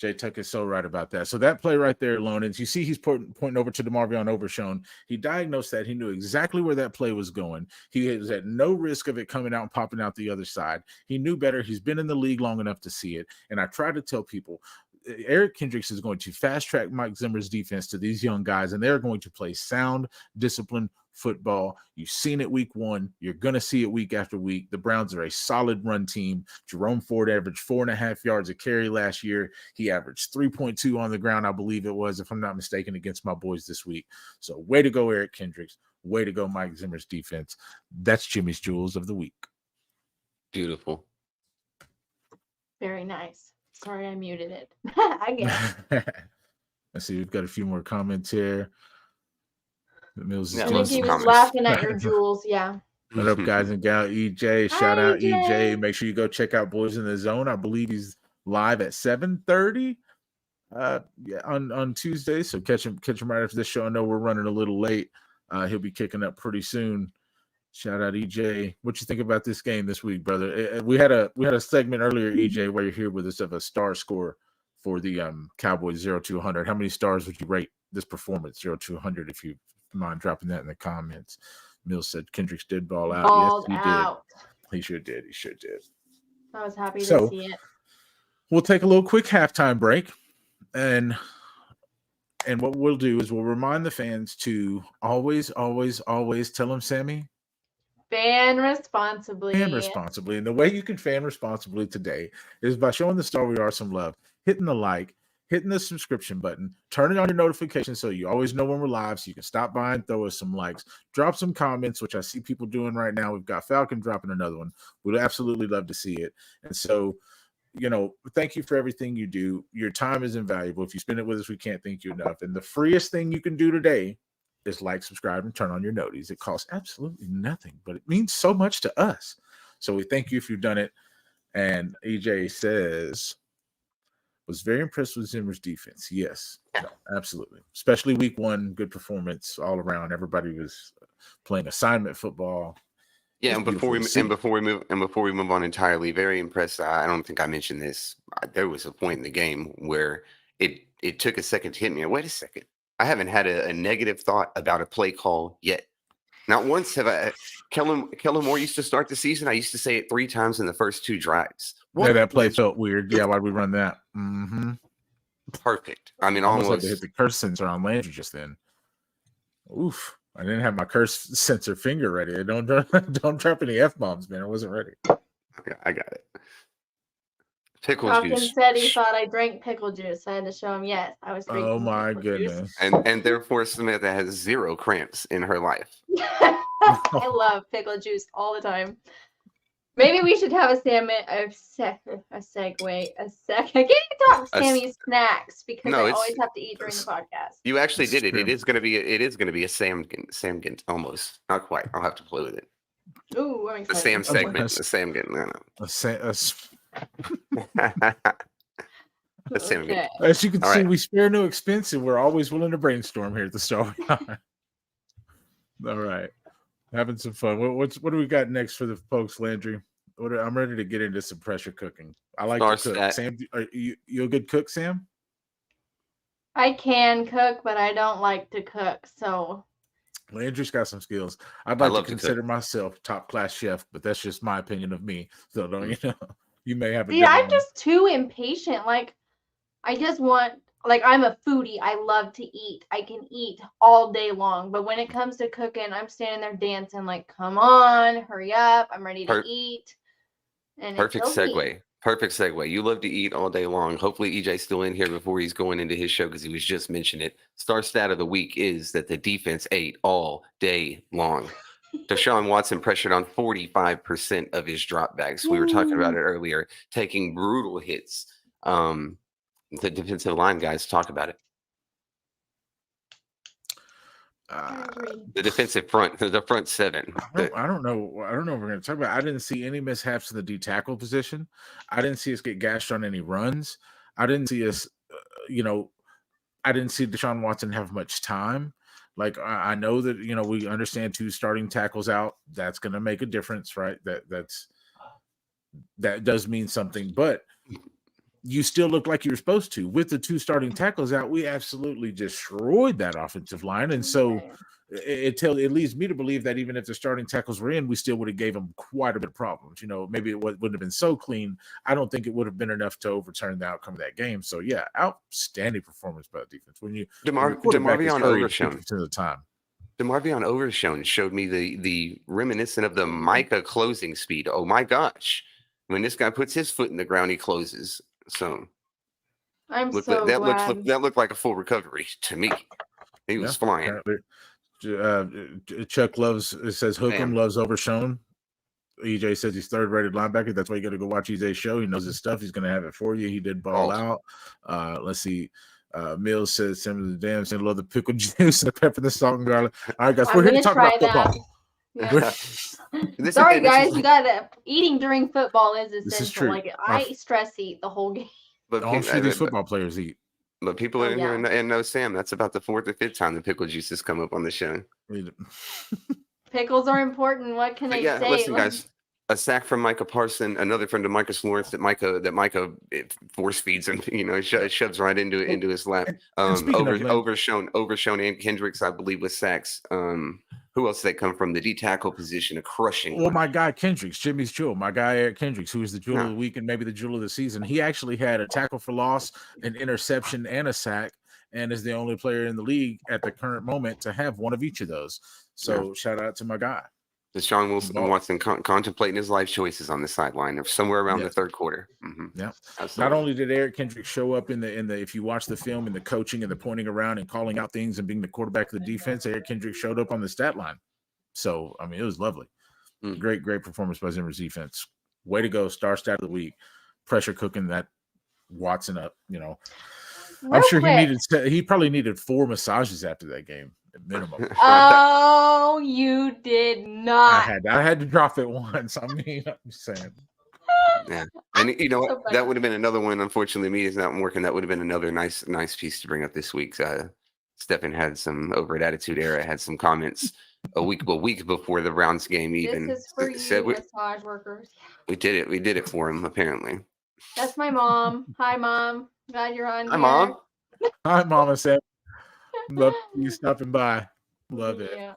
Jay Tuck is so right about that. So that play right there alone, and you see he's pointing over to DeMarvion Overshown. He diagnosed that. He knew exactly where that play was going. He was at no risk of it coming out and popping out the other side. He knew better. He's been in the league long enough to see it. And I try to tell people, Eric Kendricks is going to fast track Mike Zimmer's defense to these young guys, and they're going to play sound, disciplined football. You've seen it week one. You're going to see it week after week. The Browns are a solid run team. Jerome Ford averaged 4.5 yards a carry last year. He averaged 3.2 on the ground, I believe it was, if I'm not mistaken, against my boys this week. So way to go, Eric Kendricks. Way to go, Mike Zimmer's defense. That's Jimmy's Jewels of the week. Beautiful. Very nice. Sorry, I muted it. Again. Let's see. We've got a few more comments here. Mills I think he was laughing at your jewels. Yeah. What up, guys and gal? EJ, shout out EJ. Make sure you go check out Boys in the Zone. I believe he's live at 7:30 on Tuesday. So catch him right after this show. I know we're running a little late. He'll be kicking up pretty soon. Shout out EJ. What you think about this game this week, brother? We had a segment earlier, EJ, where you're here with us of a star score for the Cowboys 0 to 100. How many stars would you rate this performance 0 to 100 if you mind dropping that in the comments? Mills said Kendricks did ball out. Balled yes, he out. did. He sure did. I was happy to see it. We'll take a little quick halftime break, and what we'll do is we'll remind the fans to always tell them, Sammy, fan responsibly. Fan responsibly. And the way you can fan responsibly today is by showing the Star We Are some love, hitting the like, hitting the subscription button, turning on your notifications so you always know when we're live, so you can stop by and throw us some likes, drop some comments, which I see people doing right now. We've got Falcon dropping another one. We'd absolutely love to see it. And so, thank you for everything you do. Your time is invaluable. If you spend it with us, we can't thank you enough. And the freest thing you can do today is like, subscribe, and turn on your noties. It costs absolutely nothing, but it means so much to us. So we thank you if you've done it. And EJ says, was very impressed with Zimmer's defense. Yes, absolutely. Especially week one, good performance all around. Everybody was playing assignment football. Yeah, and before we move on entirely, very impressed. I don't think I mentioned this. There was a point in the game where it took a second to hit me. Wait a second. I haven't had a negative thought about a play call yet. Not once have I. Kellen Moore used to start the season. I used to say it 3 times in the first 2 drives. Yeah, that play felt weird. Yeah, why'd we run that? Mm-hmm. Perfect. I mean, almost almost had to hit the curse sensor on Landry just then. Oof! I didn't have my curse sensor finger ready. Don't drop any F-bombs, man. I wasn't ready. I got it. Pickle Hopkins juice. said he thought I drank pickle juice. I had to show him, yes, I was drinking Oh my pickle goodness! And therefore Samantha has 0 cramps in her life. I love pickle juice all the time. Maybe we should have a segue. I can't even talk Sammy's snacks because No, I it's- always have to eat during the podcast. You actually That's did it. true. It is going to be a Samgint almost. Not quite. I'll have to play with it. Ooh, I'm The excited. Sam segment. Nice. The Samgint. No. The Samgint. Okay. As you can All see, right. we spare no expense, and we're always willing to brainstorm here at the Star. All right, having some fun. What do we got next for the folks, Landry? I'm ready to get into some pressure cooking. I like to Star cook. stat. Sam, are you a good cook, Sam? I can cook, but I don't like to cook. So Landry's got some skills. I'd I like to love to cook. consider myself top class chef, but that's just my opinion of me. So don't you know? You may have a see, different I'm one. just too impatient. Like, I just want, like, I'm a foodie. I love to eat. I can eat all day long. But when it comes to cooking, I'm standing there dancing, like, come on, hurry up. I'm ready to eat. And Perfect it's so segue. neat. Perfect segue. You love to eat all day long. Hopefully EJ's still in here before he's going into his show because he was just mentioning it. Star stat of the week is that the defense ate all day long. Deshaun Watson pressured on 45% of his dropbacks. We were talking about it earlier, taking brutal hits. The defensive line guys talk about it. The defensive front, the front 7. I don't know if we're going to talk about. I didn't see any mishaps in the D tackle position. I didn't see us get gashed on any runs. I didn't see us, I didn't see Deshaun Watson have much time. Like I know that we understand 2 starting tackles out. That's going to make a difference, right? That does mean something, but you still look like you're supposed to. With the 2 starting tackles out, we absolutely destroyed that offensive line, and so it leads me to believe that even if the starting tackles were in, we still would have gave them quite a bit of problems. Maybe it wouldn't have been so clean. I don't think it would have been enough to overturn the outcome of that game. So yeah, outstanding performance by the defense. When DeMarvion Overshown 50% of the time. DeMarvion Overshown showed me the reminiscent of the Micah closing speed. Oh my gosh. When this guy puts his foot in the ground, he closes. So I'm looked so that glad. that looked like a full recovery to me. He was flying. Chuck says Hookham loves Overshown. EJ says he's 3rd-rated linebacker. That's why you got to go watch EJ's show. He knows his stuff. He's going to have it for you. He did ball out. Let's see. Mills says some of the damn thing. Love the pickle juice, the pepper, the salt and garlic. All right, guys, we're here to talk about football. Yeah. Sorry, guys, you got eating during football is essential. This is true. Like I stress eat the whole game. But I'm sure these football players eat. But people are in here and know Sam. That's about the 4th or 5th time the pickle juice has come up on the show. Pickles are important. What can I say? Listen, guys. A sack from Micah Parson, another friend of Micah Lawrence that Micah force feeds him. Shoves right into his lap. Overshown and Kendricks, I believe, with sacks. Who else did they come from? The D tackle position, a crushing. Well, my guy Kendricks, Jimmy's jewel, my guy Eric Kendricks, who is the jewel of the week and maybe the jewel of the season. He actually had a tackle for loss, an interception, and a sack, and is the only player in the league at the current moment to have one of each of those. So shout out to my guy. Deshaun Watson contemplating his life choices on the sideline or somewhere around the 3rd quarter. Mm-hmm. Yeah. Absolutely. Not only did Eric Kendricks show up in the if you watch the film and the coaching and the pointing around and calling out things and being the quarterback of the defense, Eric Kendricks showed up on the stat line. So I mean, it was lovely. Great performance by Zimmer's defense. Way to go, star stat of the week. Pressure cooking that Watson up. I'm sure he probably needed 4 massages after that game at minimum. Oh, you did not. I had to drop it once. I mean, I'm just saying. Yeah, and you know what? That would have been another one. Unfortunately, me is not working. That would have been another nice piece to bring up this week. Stefan had some over at Attitude Era had some comments a week before the Browns game. Even this is for you, massage workers. We did it for him. Apparently, that's my mom. Hi, Mom. Glad you're on. Hi, Mom. Hi, Mama said. Love you stopping by. Love it. Yeah.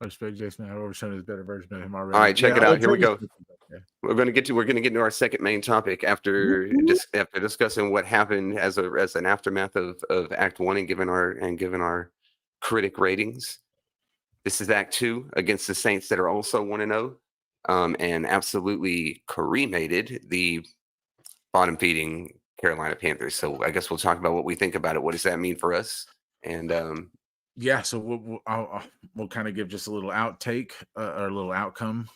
I respect Jason. I've always shown his better version of him already. All right, check it out. Here we go. Yeah. We're going to get to our second main topic after discussing what happened as an aftermath of Act 1 and giving our critic ratings. This is Act 2 against the Saints that are also 1-0 and absolutely cremated the bottom feeding Carolina Panthers. So I guess we'll talk about what we think about it. What does that mean for us? And yeah, so we'll kind of give just a little outtake or a little outcome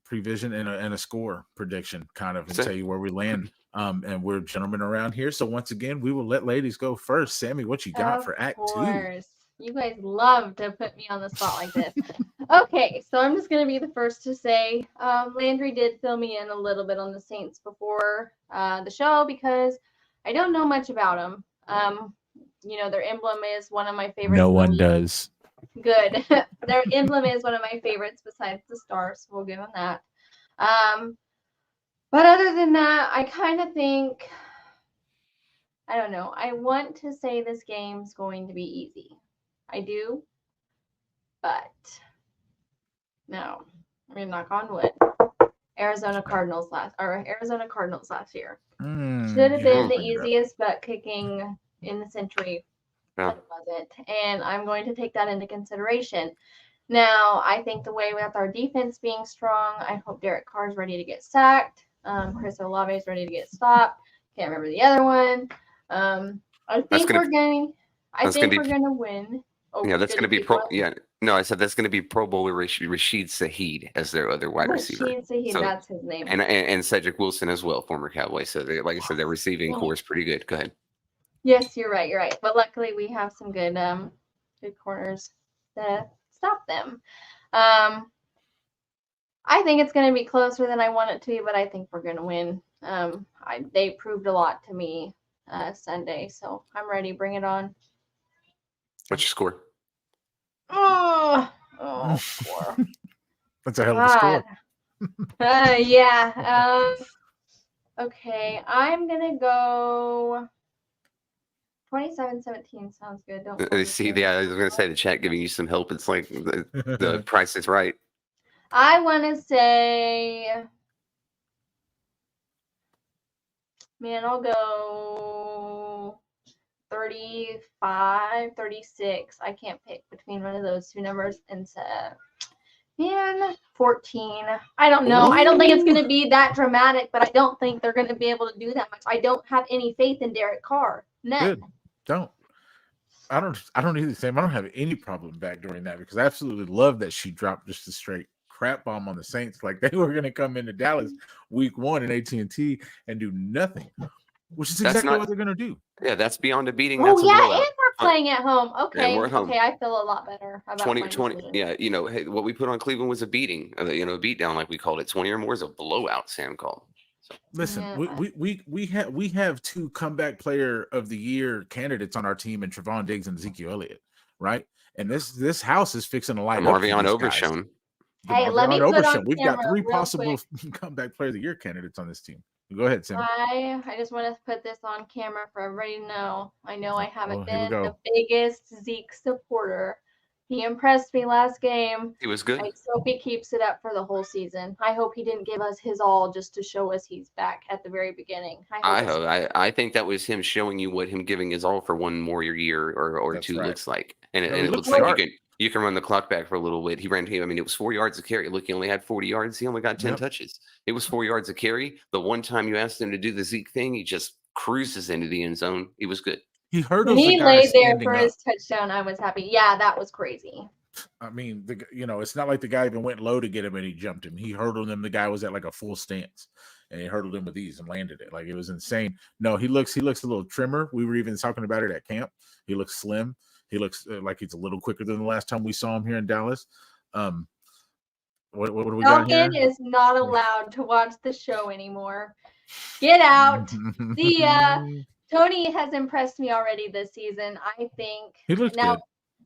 prevision and a score prediction, kind of, and tell you where we land. And we're gentlemen around here, so once again, we will let ladies go first. Sammy, what you got for Act 2? You guys love to put me on the spot like this. Okay, so I'm just going to be the first to say Landry did fill me in a little bit on the Saints before the show because I don't know much about them. Their emblem is one of my favorites. No one does. Good. Their emblem is one of my favorites besides the star, so we'll give them that. But other than that, I kind of think, I don't know, I want to say this game's going to be easy. I do, but no, I'm gonna knock on wood. Arizona Cardinals last year should have been the easiest butt kicking in the century, but it wasn't, and I'm going to take that into consideration. Now, I think the way with our defense being strong, I hope Derek Carr's ready to get sacked. Chris Olave is ready to get stopped. Can't remember the other one. I think we're going to win. Oh, yeah, that's going to be I said that's going to be Pro Bowler Rashid Shaheed as their other wide receiver. Rashid Shaheed, so, that's his name. And Cedric Wilson as well, former Cowboy. So, like I said, their receiving core is pretty good. Go ahead. Yes, you're right. But luckily, we have some good corners to stop them. I think it's going to be closer than I want it to be, but I think we're going to win. They proved a lot to me Sunday, so I'm ready. Bring it on. What's your score? Score. That's a hell of a score. Yeah. Okay, I'm gonna go 27-17. Sounds good. Don't see. Yeah, I was gonna say the chat giving you some help. It's like the Price is Right. I want to say, man, I'll go 35, 36. I can't pick between one of those two numbers. And 14. I don't know. I don't think it's going to be that dramatic, but I don't think they're going to be able to do that much. I don't have any faith in Derek Carr. None. Good. I don't either, Sam. I don't have any problem back during that because I absolutely love that she dropped just a straight crap bomb on the Saints. Like they were going to come into Dallas week 1 in AT&T and do nothing, which is exactly what they're going to do. Yeah, that's beyond a beating. Oh, yeah, and we're playing at home. Okay, yeah, we're at home. Okay, I feel a lot better about 20. Yeah, hey, what we put on Cleveland was a beating. A beatdown, like we called it. 20 or more is a blowout. Sam called. So. Listen, yeah. we have 2 comeback player of the year candidates on our team, and Trevon Diggs and Ezekiel Elliott, right? And this house is fixing to light up. Marvion Overshown. Hey, let me put on We've got 3 possible quick. comeback player of the year candidates on this team. Go ahead, Sam. I just want to put this on camera for everybody to know. I know I haven't been the biggest Zeke supporter. He impressed me last game. He was good. I hope he keeps it up for the whole season. I hope he didn't give us his all just to show us he's back at the very beginning. I think that was him showing you what him giving his all for one more year or That's 2 right. looks like. And it looks like you can run the clock back for a little bit. It was 4 yards a carry. Look, he only had 40 yards. He only got 10 touches. It was 4 yards a carry. The one time you asked him to do the Zeke thing, he just cruises into the end zone. He was good. He heard when he laid there for his touchdown. I was happy. Yeah, that was crazy. I mean, it's not like the guy even went low to get him and he jumped him. He hurdled him. The guy was at like a full stance, and he hurdled him with ease and landed it. Like it was insane. No, he looks a little trimmer. We were even talking about it at camp. He looks slim. He looks like he's a little quicker than the last time we saw him here in Dallas. What do we got here? Falcon is not allowed to watch the show anymore. Get out. See ya. Tony has impressed me already this season. I think he looks good.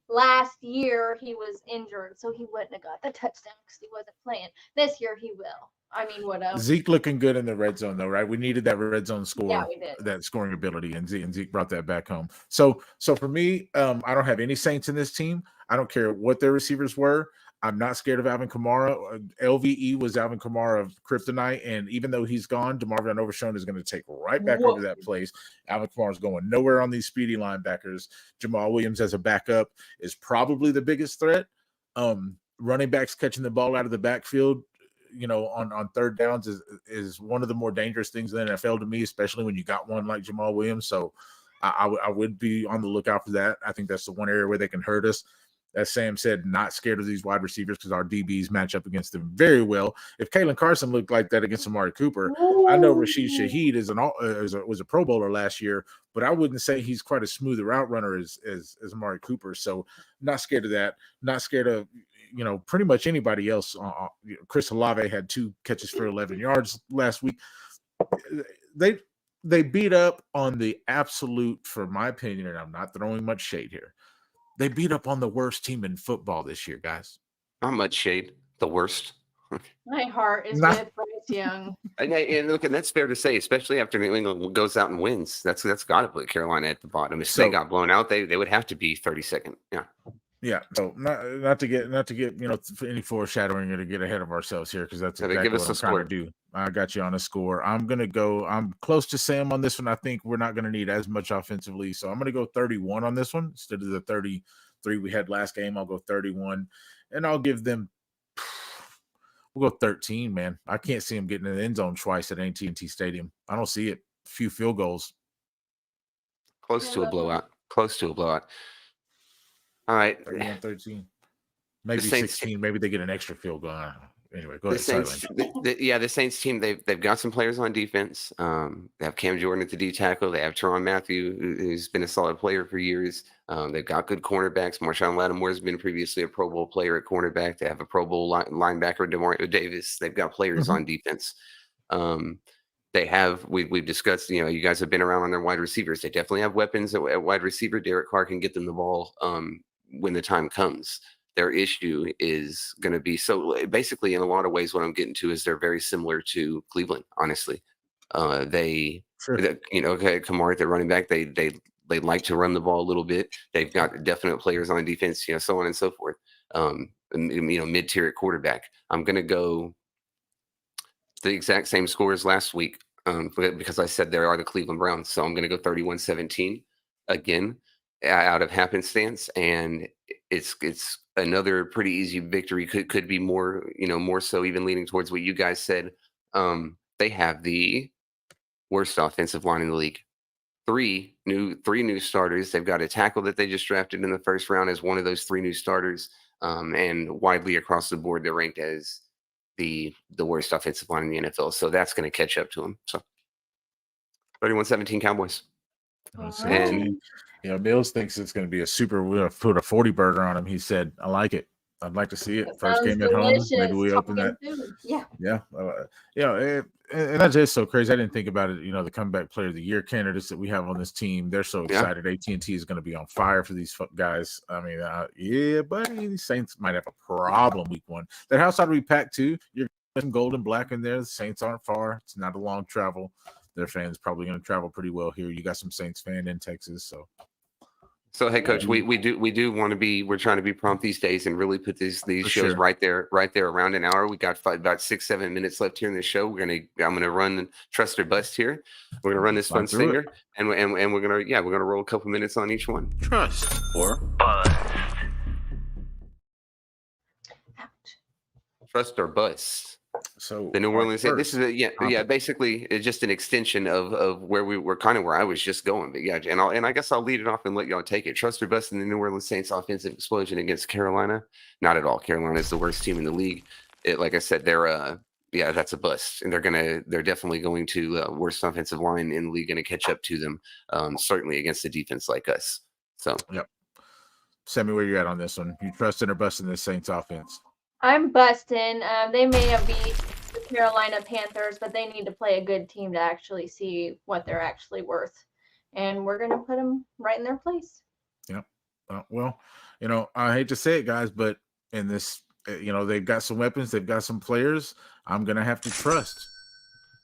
Last year he was injured, so he wouldn't have got the touchdown because he wasn't playing. This year he will. I mean, what else? Zeke looking good in the red zone, though, right? We needed that red zone score, Yeah, we did. that scoring ability, and Zeke brought that back home. So for me, I don't have any Saints in this team. I don't care what their receivers were. I'm not scared of Alvin Kamara. LVE was Alvin Kamara of kryptonite, and even though he's gone, DeMarvin Overshown is going to take right back over that place. Alvin Kamara's going nowhere on these speedy linebackers. Jamal Williams as a backup is probably the biggest threat. Running backs catching the ball out of the backfield, on third downs is one of the more dangerous things in the NFL to me, especially when you got one like Jamal Williams. So I would be on the lookout for that. I think that's the one area where they can hurt us. As Sam said, not scared of these wide receivers because our DBs match up against them very well. If Kalen Carson looked like that against Amari Cooper, I know Rashid Shaheed was a Pro Bowler last year, but I wouldn't say he's quite as smooth a route runner as Amari Cooper. So not scared of that. Not scared of pretty much anybody else. Chris Olave had 2 catches for 11 yards last week. They beat up on the absolute, for my opinion, and I'm not throwing much shade here, they beat up on the worst team in football this year, guys. Not much shade. The worst. My heart is with Bryce Young. And look, and that's fair to say, especially after New England goes out and wins. That's got to put Carolina at the bottom. If they got blown out, they would have to be 32nd. Yeah. Yeah. So not to get any foreshadowing or to get ahead of ourselves here, because that's exactly what I'm trying to do. I got you on a score. I'm close to Sam on this one. I think we're not going to need as much offensively, so I'm going to go 31 on this one instead of the 33 we had last game. I'll go 31, and I'll give them. We'll go 13, man. I can't see him getting in the end zone twice at AT&T Stadium. I don't see it. A few field goals. Close to a blowout. All right. 31-13. Maybe 16. Maybe they get an extra field goal. Anyway, go ahead. The Saints team, they've got some players on defense. They have Cam Jordan at the D tackle. They have Tyrann Mathieu, who's been a solid player for years. They've got good cornerbacks. Marshawn Lattimore has been previously a Pro Bowl player at cornerback. They have a Pro Bowl linebacker, Demario Davis. They've got players on defense. They have, we've discussed, you guys have been around on their wide receivers. They definitely have weapons at wide receiver. Derek Carr can get them the ball when the time comes. Their issue is going to be, so basically in a lot of ways what I'm getting to is they're very similar to Cleveland, honestly. Kamara at the running back, they like to run the ball a little bit. They've got definite players on defense, so on and so forth. Mid-tier at quarterback. I'm going to go the exact same score as last week because I said there are the Cleveland Browns. So I'm going to go 31-17 again out of happenstance, and it's another pretty easy victory. Could be more, more so even leaning towards what you guys said. They have the worst offensive line in the league. Three new starters. They've got a tackle that they just drafted in the first round as one of those 3 new starters. And widely across the board, they're ranked as the worst offensive line in the NFL. So that's going to catch up to them. So 31-17 Cowboys. And Mills thinks it's going to be a super. We'll put a 40 burger on him. He said, "I like it. I'd like to see it. First game at home. Maybe we open that." And that's just so crazy. I didn't think about it. The comeback player of the year candidates that we have on this team. They're so excited. AT&T is going to be on fire for these guys. I mean, buddy, these Saints might have a problem week 1. That house ought to be packed too. You're some gold and black in there. The Saints aren't far. It's not a long travel. Their fans probably going to travel pretty well here. You got some Saints fan in Texas, So hey, Coach, we do want to be. We're trying to be prompt these days and really put these shows right there around an hour. We got about 6-7 minutes left here in the show. I'm gonna run Trust or Bust here. We're gonna run this fun singer, and we're gonna roll a couple minutes on each one. Trust or Bust. Trust or Bust. So the New Orleans. This is basically it's just an extension of where we were, kind of where I was just going. But I guess I'll lead it off and let y'all take it. Trust or bust in the New Orleans Saints offensive explosion against Carolina? Not at all. Carolina is the worst team in the league. Like I said, they're that's a bust, and they're definitely going to worst offensive line in the league, going to catch up to them. Certainly against a defense like us. So Sammy, where you at on this one? You trusting or busting this Saints offense? I'm busting. They may have beat the Carolina Panthers, but they need to play a good team to actually see what they're actually worth. And we're going to put them right in their place. Well, I hate to say it, guys, but in this they've got some weapons, they've got some players. I'm gonna have to trust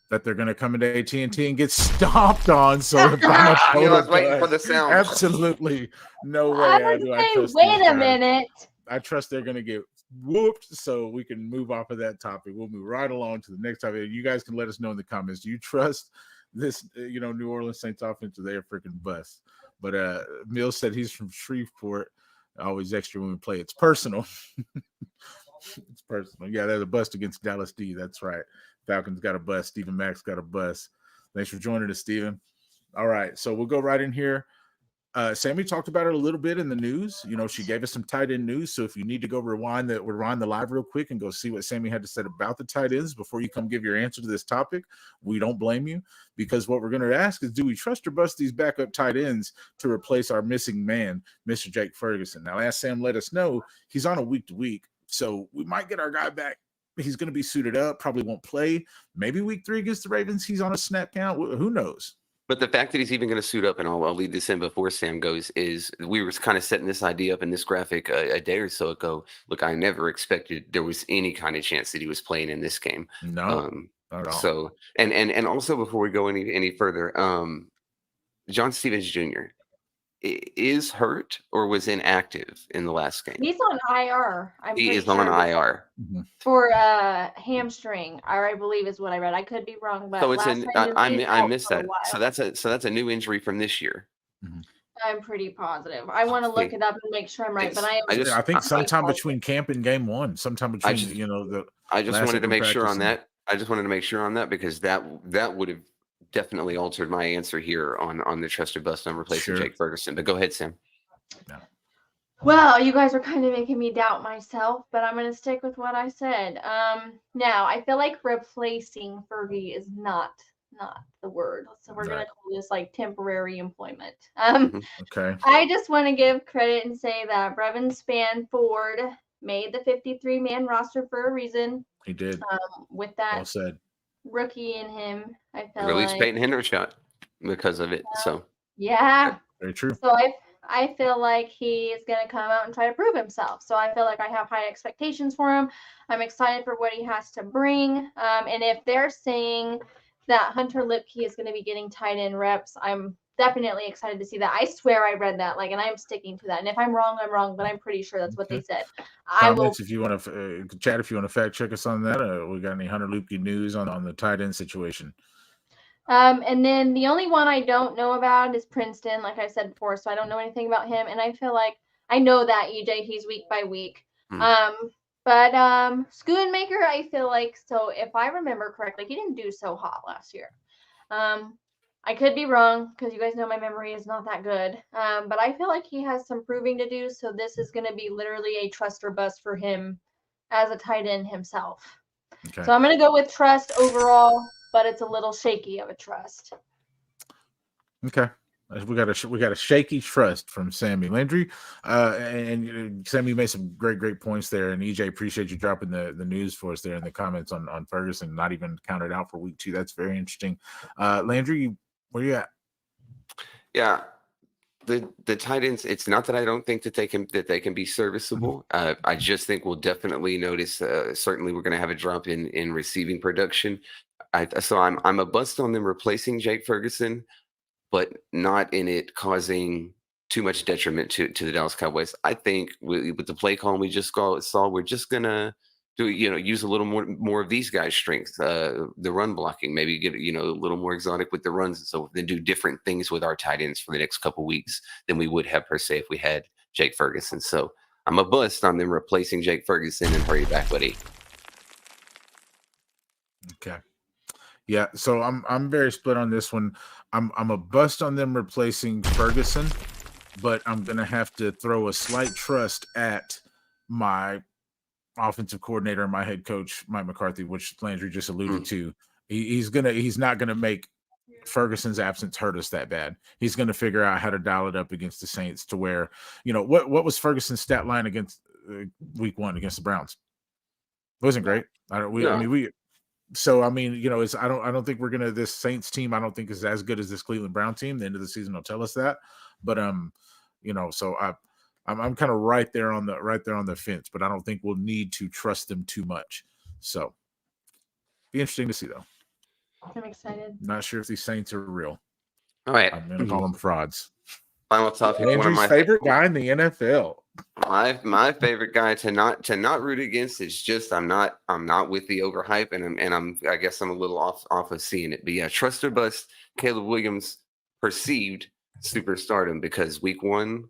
that they're gonna come into AT&T and get stomped on. So if I'm a I total was waiting for bust, the sound. absolutely no way I would do I say, trust wait these a guys. minute. I trust they're gonna get whooped, so we can move off of that topic. We'll move right along to the next topic. You guys can let us know in the comments. Do you trust this, New Orleans Saints offense, or they're freaking bust? But Mills said he's from Shreveport. Always extra when we play. It's personal. It's personal. Yeah, there's a bust against Dallas D. That's right. Falcons got a bust. Stephen Max got a bust. Thanks for joining us, Stephen. All right, so we'll go right in here. Sammy talked about it a little bit in the news. She gave us some tight end news. So if you need to go rewind the live real quick and go see what Sammy had to say about the tight ends before you come give your answer to this topic, we don't blame you, because what we're going to ask is, do we trust or bust these backup tight ends to replace our missing man, Mr. Jake Ferguson? Now, as Sam let us know, he's on a week-to-week, so we might get our guy back. He's going to be suited up, probably won't play. Maybe week 3 against the Ravens, he's on a snap count. Who knows? But the fact that he's even going to suit up, and I'll lead this in before Sam goes, is we were kind of setting this idea up in this graphic a day or so ago. Look, I never expected there was any kind of chance that he was playing in this game. No, not at all. So, and also before we go any further, John Stevens Jr. is hurt or was inactive in the last game. He's on IR. He is on IR for hamstring, or I believe is what I read. I could be wrong, but so it's I missed that. So that's a new injury from this year. I'm pretty positive. I want to look it up and make sure I'm right, but I think sometime between camp and game 1, sometime between I just wanted to make sure on that. I just wanted to make sure on that, because that would have definitely altered my answer here on the trusted bust on replacing Jake Ferguson. But go ahead, Sam. Yeah. Well, you guys are kind of making me doubt myself, but I'm going to stick with what I said. Now, I feel like replacing Fergie is not the word. So we're going to call this like temporary employment. Okay. I just want to give credit and say that Brevin Spanford made the 53-man roster for a reason. He did. With that well said. Rookie in him, I felt Release like Peyton Hendershot because of it. So yeah, very true. So I feel like he is going to come out and try to prove himself. So I feel like I have high expectations for him. I'm excited for what he has to bring. And if they're saying that Hunter Lipke is going to be getting tight end reps, I'm definitely excited to see that. I swear I read that, and I'm sticking to that. And if I'm wrong, I'm wrong, but I'm pretty sure that's what they said. Comments, if you want to chat, if you want to fact check us on that. We got any Hunter Lipke news on the tight end situation? And then the only one I don't know about is Princeton, like I said before, so I don't know anything about him. And I feel like I know that EJ, he's week by week. But Schoonmaker, I feel like, so if I remember correctly, he didn't do so hot last year. I could be wrong, because you guys know my memory is not that good. But I feel like he has some proving to do. So this is going to be literally a trust or bust for him as a tight end himself. Okay. So I'm going to go with trust overall, but it's a little shaky of a trust. Okay. We got a shaky trust from Sammy Landry. And Sammy made some great points there. And EJ, appreciate you dropping the news for us there in the comments on Ferguson, not even counted out for week 2. That's very interesting. Landry, where you at? Yeah. The tight ends, it's not that I don't think that they can be serviceable. I just think we'll definitely notice, certainly we're going to have a drop in receiving production. So I'm a bust on them replacing Jake Ferguson, but not in it causing too much detriment to the Dallas Cowboys. I think with the play call we just saw, we're just gonna use a little more of these guys' strengths, the run blocking, maybe get a little more exotic with the runs, and so then do different things with our tight ends for the next couple weeks than we would have per se if we had Jake Ferguson. So I'm a bust on them replacing Jake Ferguson and hurry back, buddy. Okay. Yeah, so I'm very split on this one. I'm a bust on them replacing Ferguson, but I'm gonna have to throw a slight trust at my offensive coordinator and my head coach, Mike McCarthy, which Landry just alluded to. He's not gonna make Ferguson's absence hurt us that bad. He's gonna figure out how to dial it up against the Saints to where, what was Ferguson's stat line against week 1 against the Browns? It wasn't great. So I mean, I don't think we're gonna, this Saints team, I don't think is as good as this Cleveland Brown team. The end of the season will tell us that. But so I'm kind of right there on the fence, but I don't think we'll need to trust them too much. So be interesting to see though. I'm excited. Not sure if these Saints are real. All right. I'm gonna call them frauds. Final topic. One of Andrew's my favorite guy in the NFL. my favorite guy to not root against is just I'm not with the overhype, and I guess I'm a little off of seeing it. But yeah, trust or bust, Caleb Williams perceived superstardom, because week 1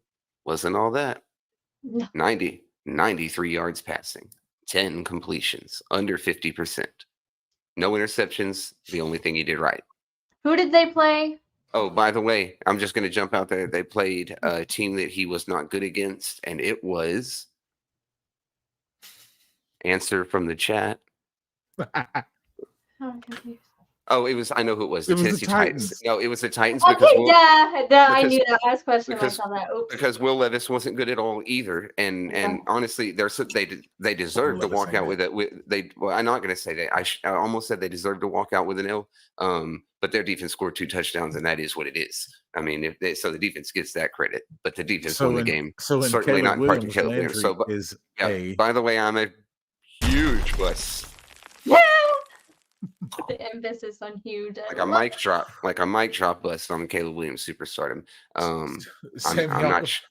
wasn't all that. No. 93 yards passing, 10 completions, under 50%. No interceptions, the only thing he did right. Who did they play? Oh, by the way, I'm just going to jump out there. They played a team that he was not good against, and it was answer from the chat. Oh, I'm confused. Oh, it was. I know who it was. It was the Tennessee Titans. Titans. No, it was the Titans Okay, because I knew that. I was questioning because- myself. That. Oops. because Will Levis wasn't good at all either, and honestly, they deserved to Levis walk ain't out it. with it. Well, I'm not going to say that. I almost said they deserved to walk out with an L. But their defense scored 2 touchdowns, and that is what it is. I mean, so the defense gets that credit, but the defense won the game. So Certainly not Caleb in part to Williams, Caleb Landry Williams. So, is yeah, a by the way, I'm a huge bust. The emphasis on huge. Like a mic drop bust on Caleb Williams superstardom. I'm not.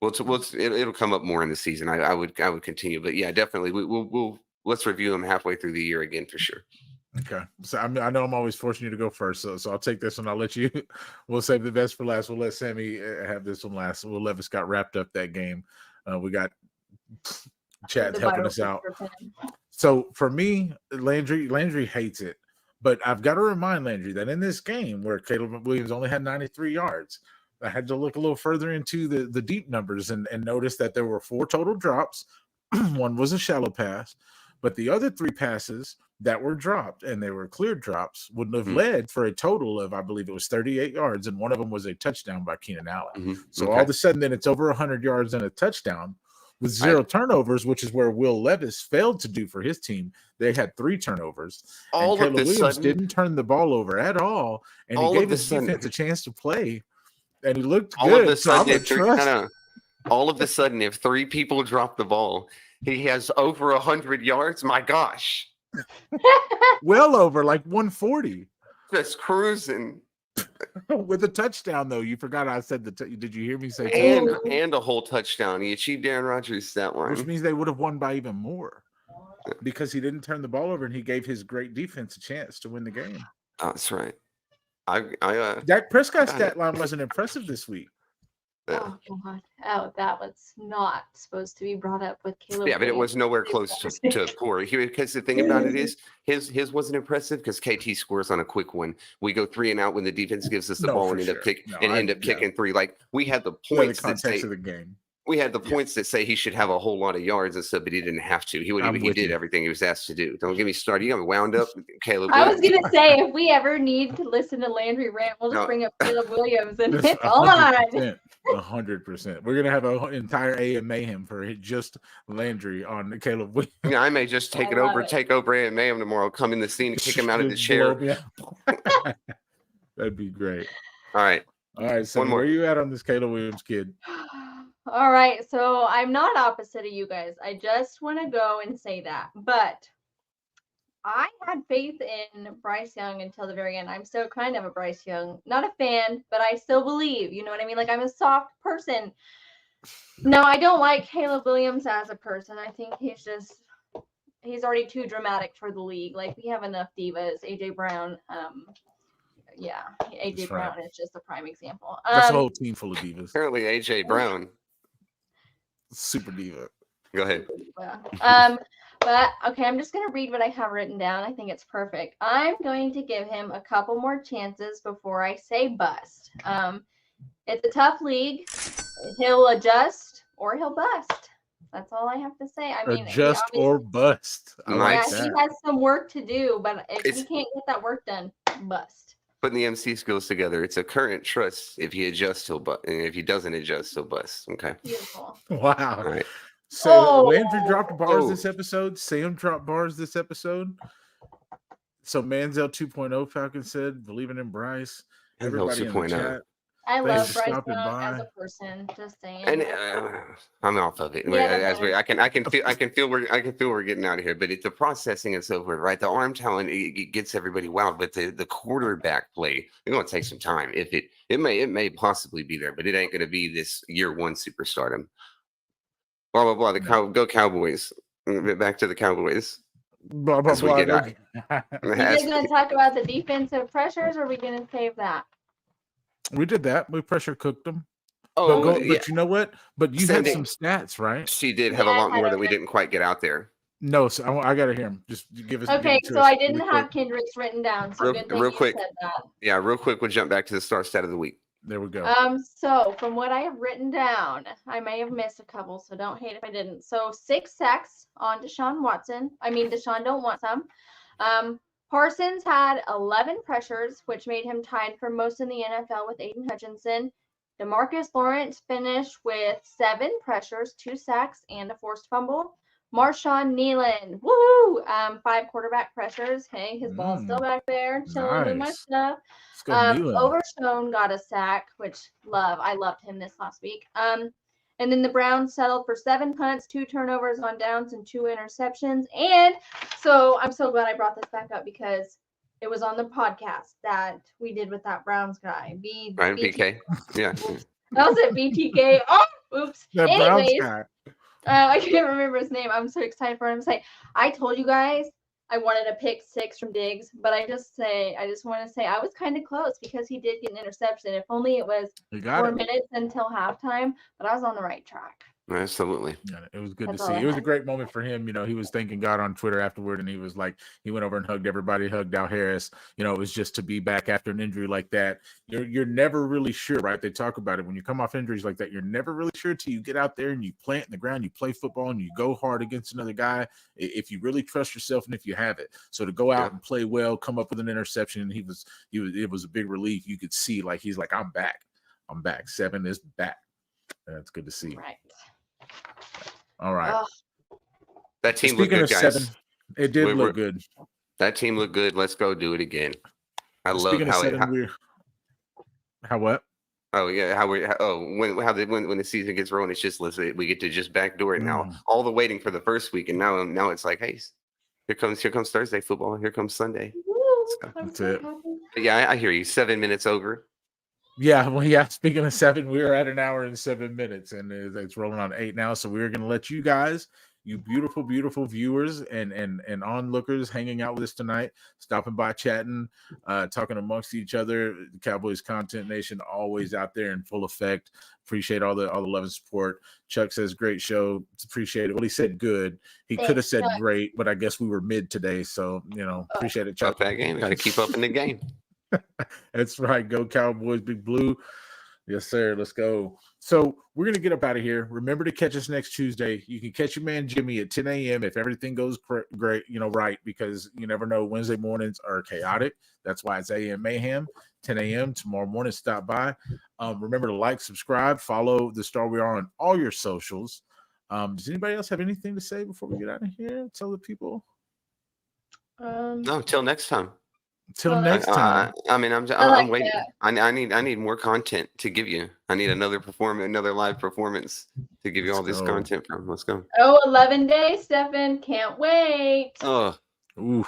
It'll come up more in the season. I would continue, but yeah, definitely we'll let's review them halfway through the year again for sure. Okay, so I know I'm always forcing you to go first, so I'll take this one. I'll let you. We'll save the best for last. We'll let Sammy have this one last. Will Levis got wrapped up that game. We got Chad helping us out. So for me, Landry hates it, but I've got to remind Landry that in this game where Caleb Williams only had 93 yards, I had to look a little further into the deep numbers and notice that there were 4 total drops. One was a shallow pass, but the other 3 passes that were dropped, and they were clear drops, would have led for a total of, I believe it was 38 yards, and one of them was a touchdown by Keenan Allen. So all of a sudden, then it's over 100 yards and a touchdown with 0 turnovers, which is where Will Levis failed to do for his team. They had 3 turnovers. All and Caleb of a Williams sudden, didn't turn the ball over at all, and he gave his defense a chance to play, and he looked all good. of a sudden, So all of a sudden, if 3 people drop the ball, he has over 100 yards. My gosh. well over like 140 Just cruising. with a touchdown, though. You forgot I said did you hear me say And a whole touchdown. He achieved Aaron Rodgers' stat line. which means they would have won by even more because he didn't turn the ball over and he gave his great defense a chance to win the game. That's right. Dak Prescott's stat line wasn't impressive this week. Oh God! Oh, that was not supposed to be brought up with Caleb. Yeah, but it Williams. was nowhere close to poor. Because the thing about it is, his wasn't impressive because KT scores on a quick one. We go 3 and out when the defense gives us the ball and end up kicking 3. Like we had the points the context of the game. We had the points that say he should have a whole lot of yards and stuff, but he didn't have to. He did everything he was asked to do. Don't get me started. You got me wound up, Caleb. I was gonna say if we ever need to listen to Landry rant, we'll just bring up Caleb Williams and hold on. 100%. We're gonna have an entire AM mayhem for just Landry on Caleb Williams. Yeah, I may just take over and Mayhem tomorrow. Come in the scene, kick him out of the chair. That'd be great. All right. So One more. where are you at on this Caleb Williams kid? All right, so I'm not opposite of you guys. I just want to go and say that. But I had faith in Bryce Young until the very end. I'm still kind of a Bryce Young, not a fan, but I still believe. You know what I mean? Like I'm a soft person. No, I don't like Caleb Williams as a person. I think he's already too dramatic for the league. Like we have enough divas. AJ Brown. AJ That's Brown right. is just a prime example. That's a whole team full of divas. Apparently, AJ Brown. Super diva. Go ahead. But okay, I'm just gonna read what I have written down. I think it's perfect. I'm going to give him a couple more chances before I say bust. It's a tough league. He'll adjust or he'll bust. That's all I have to say. I mean, adjust or bust. He has some work to do, but if he can't get that work done, bust. Putting the MC skills together, it's a current trust. If he adjusts, he'll bust. And if he doesn't adjust, he'll bust. Okay. Beautiful. Wow. All right. So Landry dropped bars this episode. Sam dropped bars this episode. So Manziel 2.0 Falcon said, believing in Bryce. Everybody in the chat. I Thanks love for Bryce stopping Young as by. a person. Just saying. And I'm off of it. Yeah, As no. I can feel we're getting out of here. But it's the processing and so forth, right? The arm talent it gets everybody wild, but the quarterback play it's going to take some time. If it may possibly be there, but it ain't going to be this year one superstardom. Blah blah blah. Go Cowboys. Back to the Cowboys. Blah blah As we blah. get out. You guys going to talk about the defensive pressures, or are we going to save that? We did that. We pressure cooked them. Oh, But you know what? But you had some stats, right? She did have a lot more that we didn't quite get out there. No, so I got to hear him. Just give us. Okay, give it to so us I didn't really have quick. Kendrick's written down, so good thing Real you quick. said that. Yeah, real quick. We'll jump back to the stat of the week. There we go. So from what I have written down, I may have missed a couple, so don't hate if I didn't. So 6 sacks on Deshaun Watson. Deshaun don't want some. Parsons had 11 pressures, which made him tied for most in the NFL with Aiden Hutchinson. DeMarcus Lawrence finished with 7 pressures, 2 sacks, and a forced fumble. Marshawn Nealon, woohoo! 5 quarterback pressures. Hey, his ball's still back there, chilling with my Nice. stuff. Let's go, Nealon. Overshone got a sack, which I loved him this last week. And then the Browns settled for 7 punts, 2 turnovers on downs, and 2 interceptions. And so I'm so glad I brought this back up because it was on the podcast that we did with that Browns guy. BK. Yeah. That was it, BTK. Oh, oops. That Browns Anyways, guy. I can't remember his name. I'm so excited for him to say. I told you guys I wanted to pick 6 from Diggs, but I just want to say I was kind of close because he did get an interception. If only it was 4 minutes until halftime, but I was on the right track. Absolutely. Yeah, it was good to see. It was a great moment for him. He was thanking God on Twitter afterward, and he was like, he went over and hugged everybody, hugged Al Harris. It was just to be back after an injury like that. You're never really sure, right? They talk about it when you come off injuries like that. You're never really sure till you get out there and you plant in the ground, you play football, and you go hard against another guy. If you really trust yourself and if you have it, so to go out and play well, come up with an interception, and it was a big relief. You could see he's like, I'm back. 7 is back. That's good to see. Right. All right. That team looked good, guys. 7, it did look good. That team looked good. Let's go do it again. I love how what? Oh yeah, when the season gets rolling, it's just we get to just backdoor it now. All the waiting for the first week, and now it's like, hey, here comes Thursday football. Here comes Sunday. That's it. Yeah, I hear you. 7 minutes over. Yeah, well, yeah. Speaking of 7, we are at 1 hour and 7 minutes, and it's rolling on 8 now. So we're going to let you guys, you beautiful, beautiful viewers and onlookers, hanging out with us tonight, stopping by, chatting, talking amongst each other. The Cowboys Content Nation always out there in full effect. Appreciate all the love and support. Chuck says great show. Appreciate it. Well, he said good. He could have said great, but I guess we were mid today, so appreciate it, Chuck. That game, got to keep up in the game. That's right. Go Cowboys, Big Blue. Yes, sir. Let's go. So we're going to get up out of here. Remember to catch us next Tuesday. You can catch your man Jimmy at 10 a.m. if everything goes great, right, because you never know. Wednesday mornings are chaotic. That's why it's AM Mayhem, 10 a.m. tomorrow morning. Stop by. Remember to like, subscribe, follow the Star We Are on all your socials. Does anybody else have anything to say before we get out of here? Tell the people. No, till next time. Till next time. I'm waiting. I need more content to give you. I need another live performance to give you all this content from. Let's go. 11 days, Stefan. Can't wait. Oh. Ooh.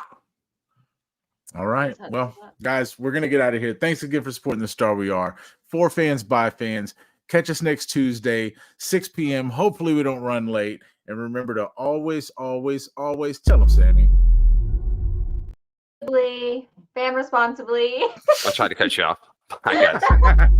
All right. Well, guys, we're going to get out of here. Thanks again for supporting the Star We Are. For fans, by fans. Catch us next Tuesday, 6 p.m. Hopefully we don't run late. And remember to always, always, always tell them, Sammy. Fan responsibly. I'll try to cut you off. Bye, guys.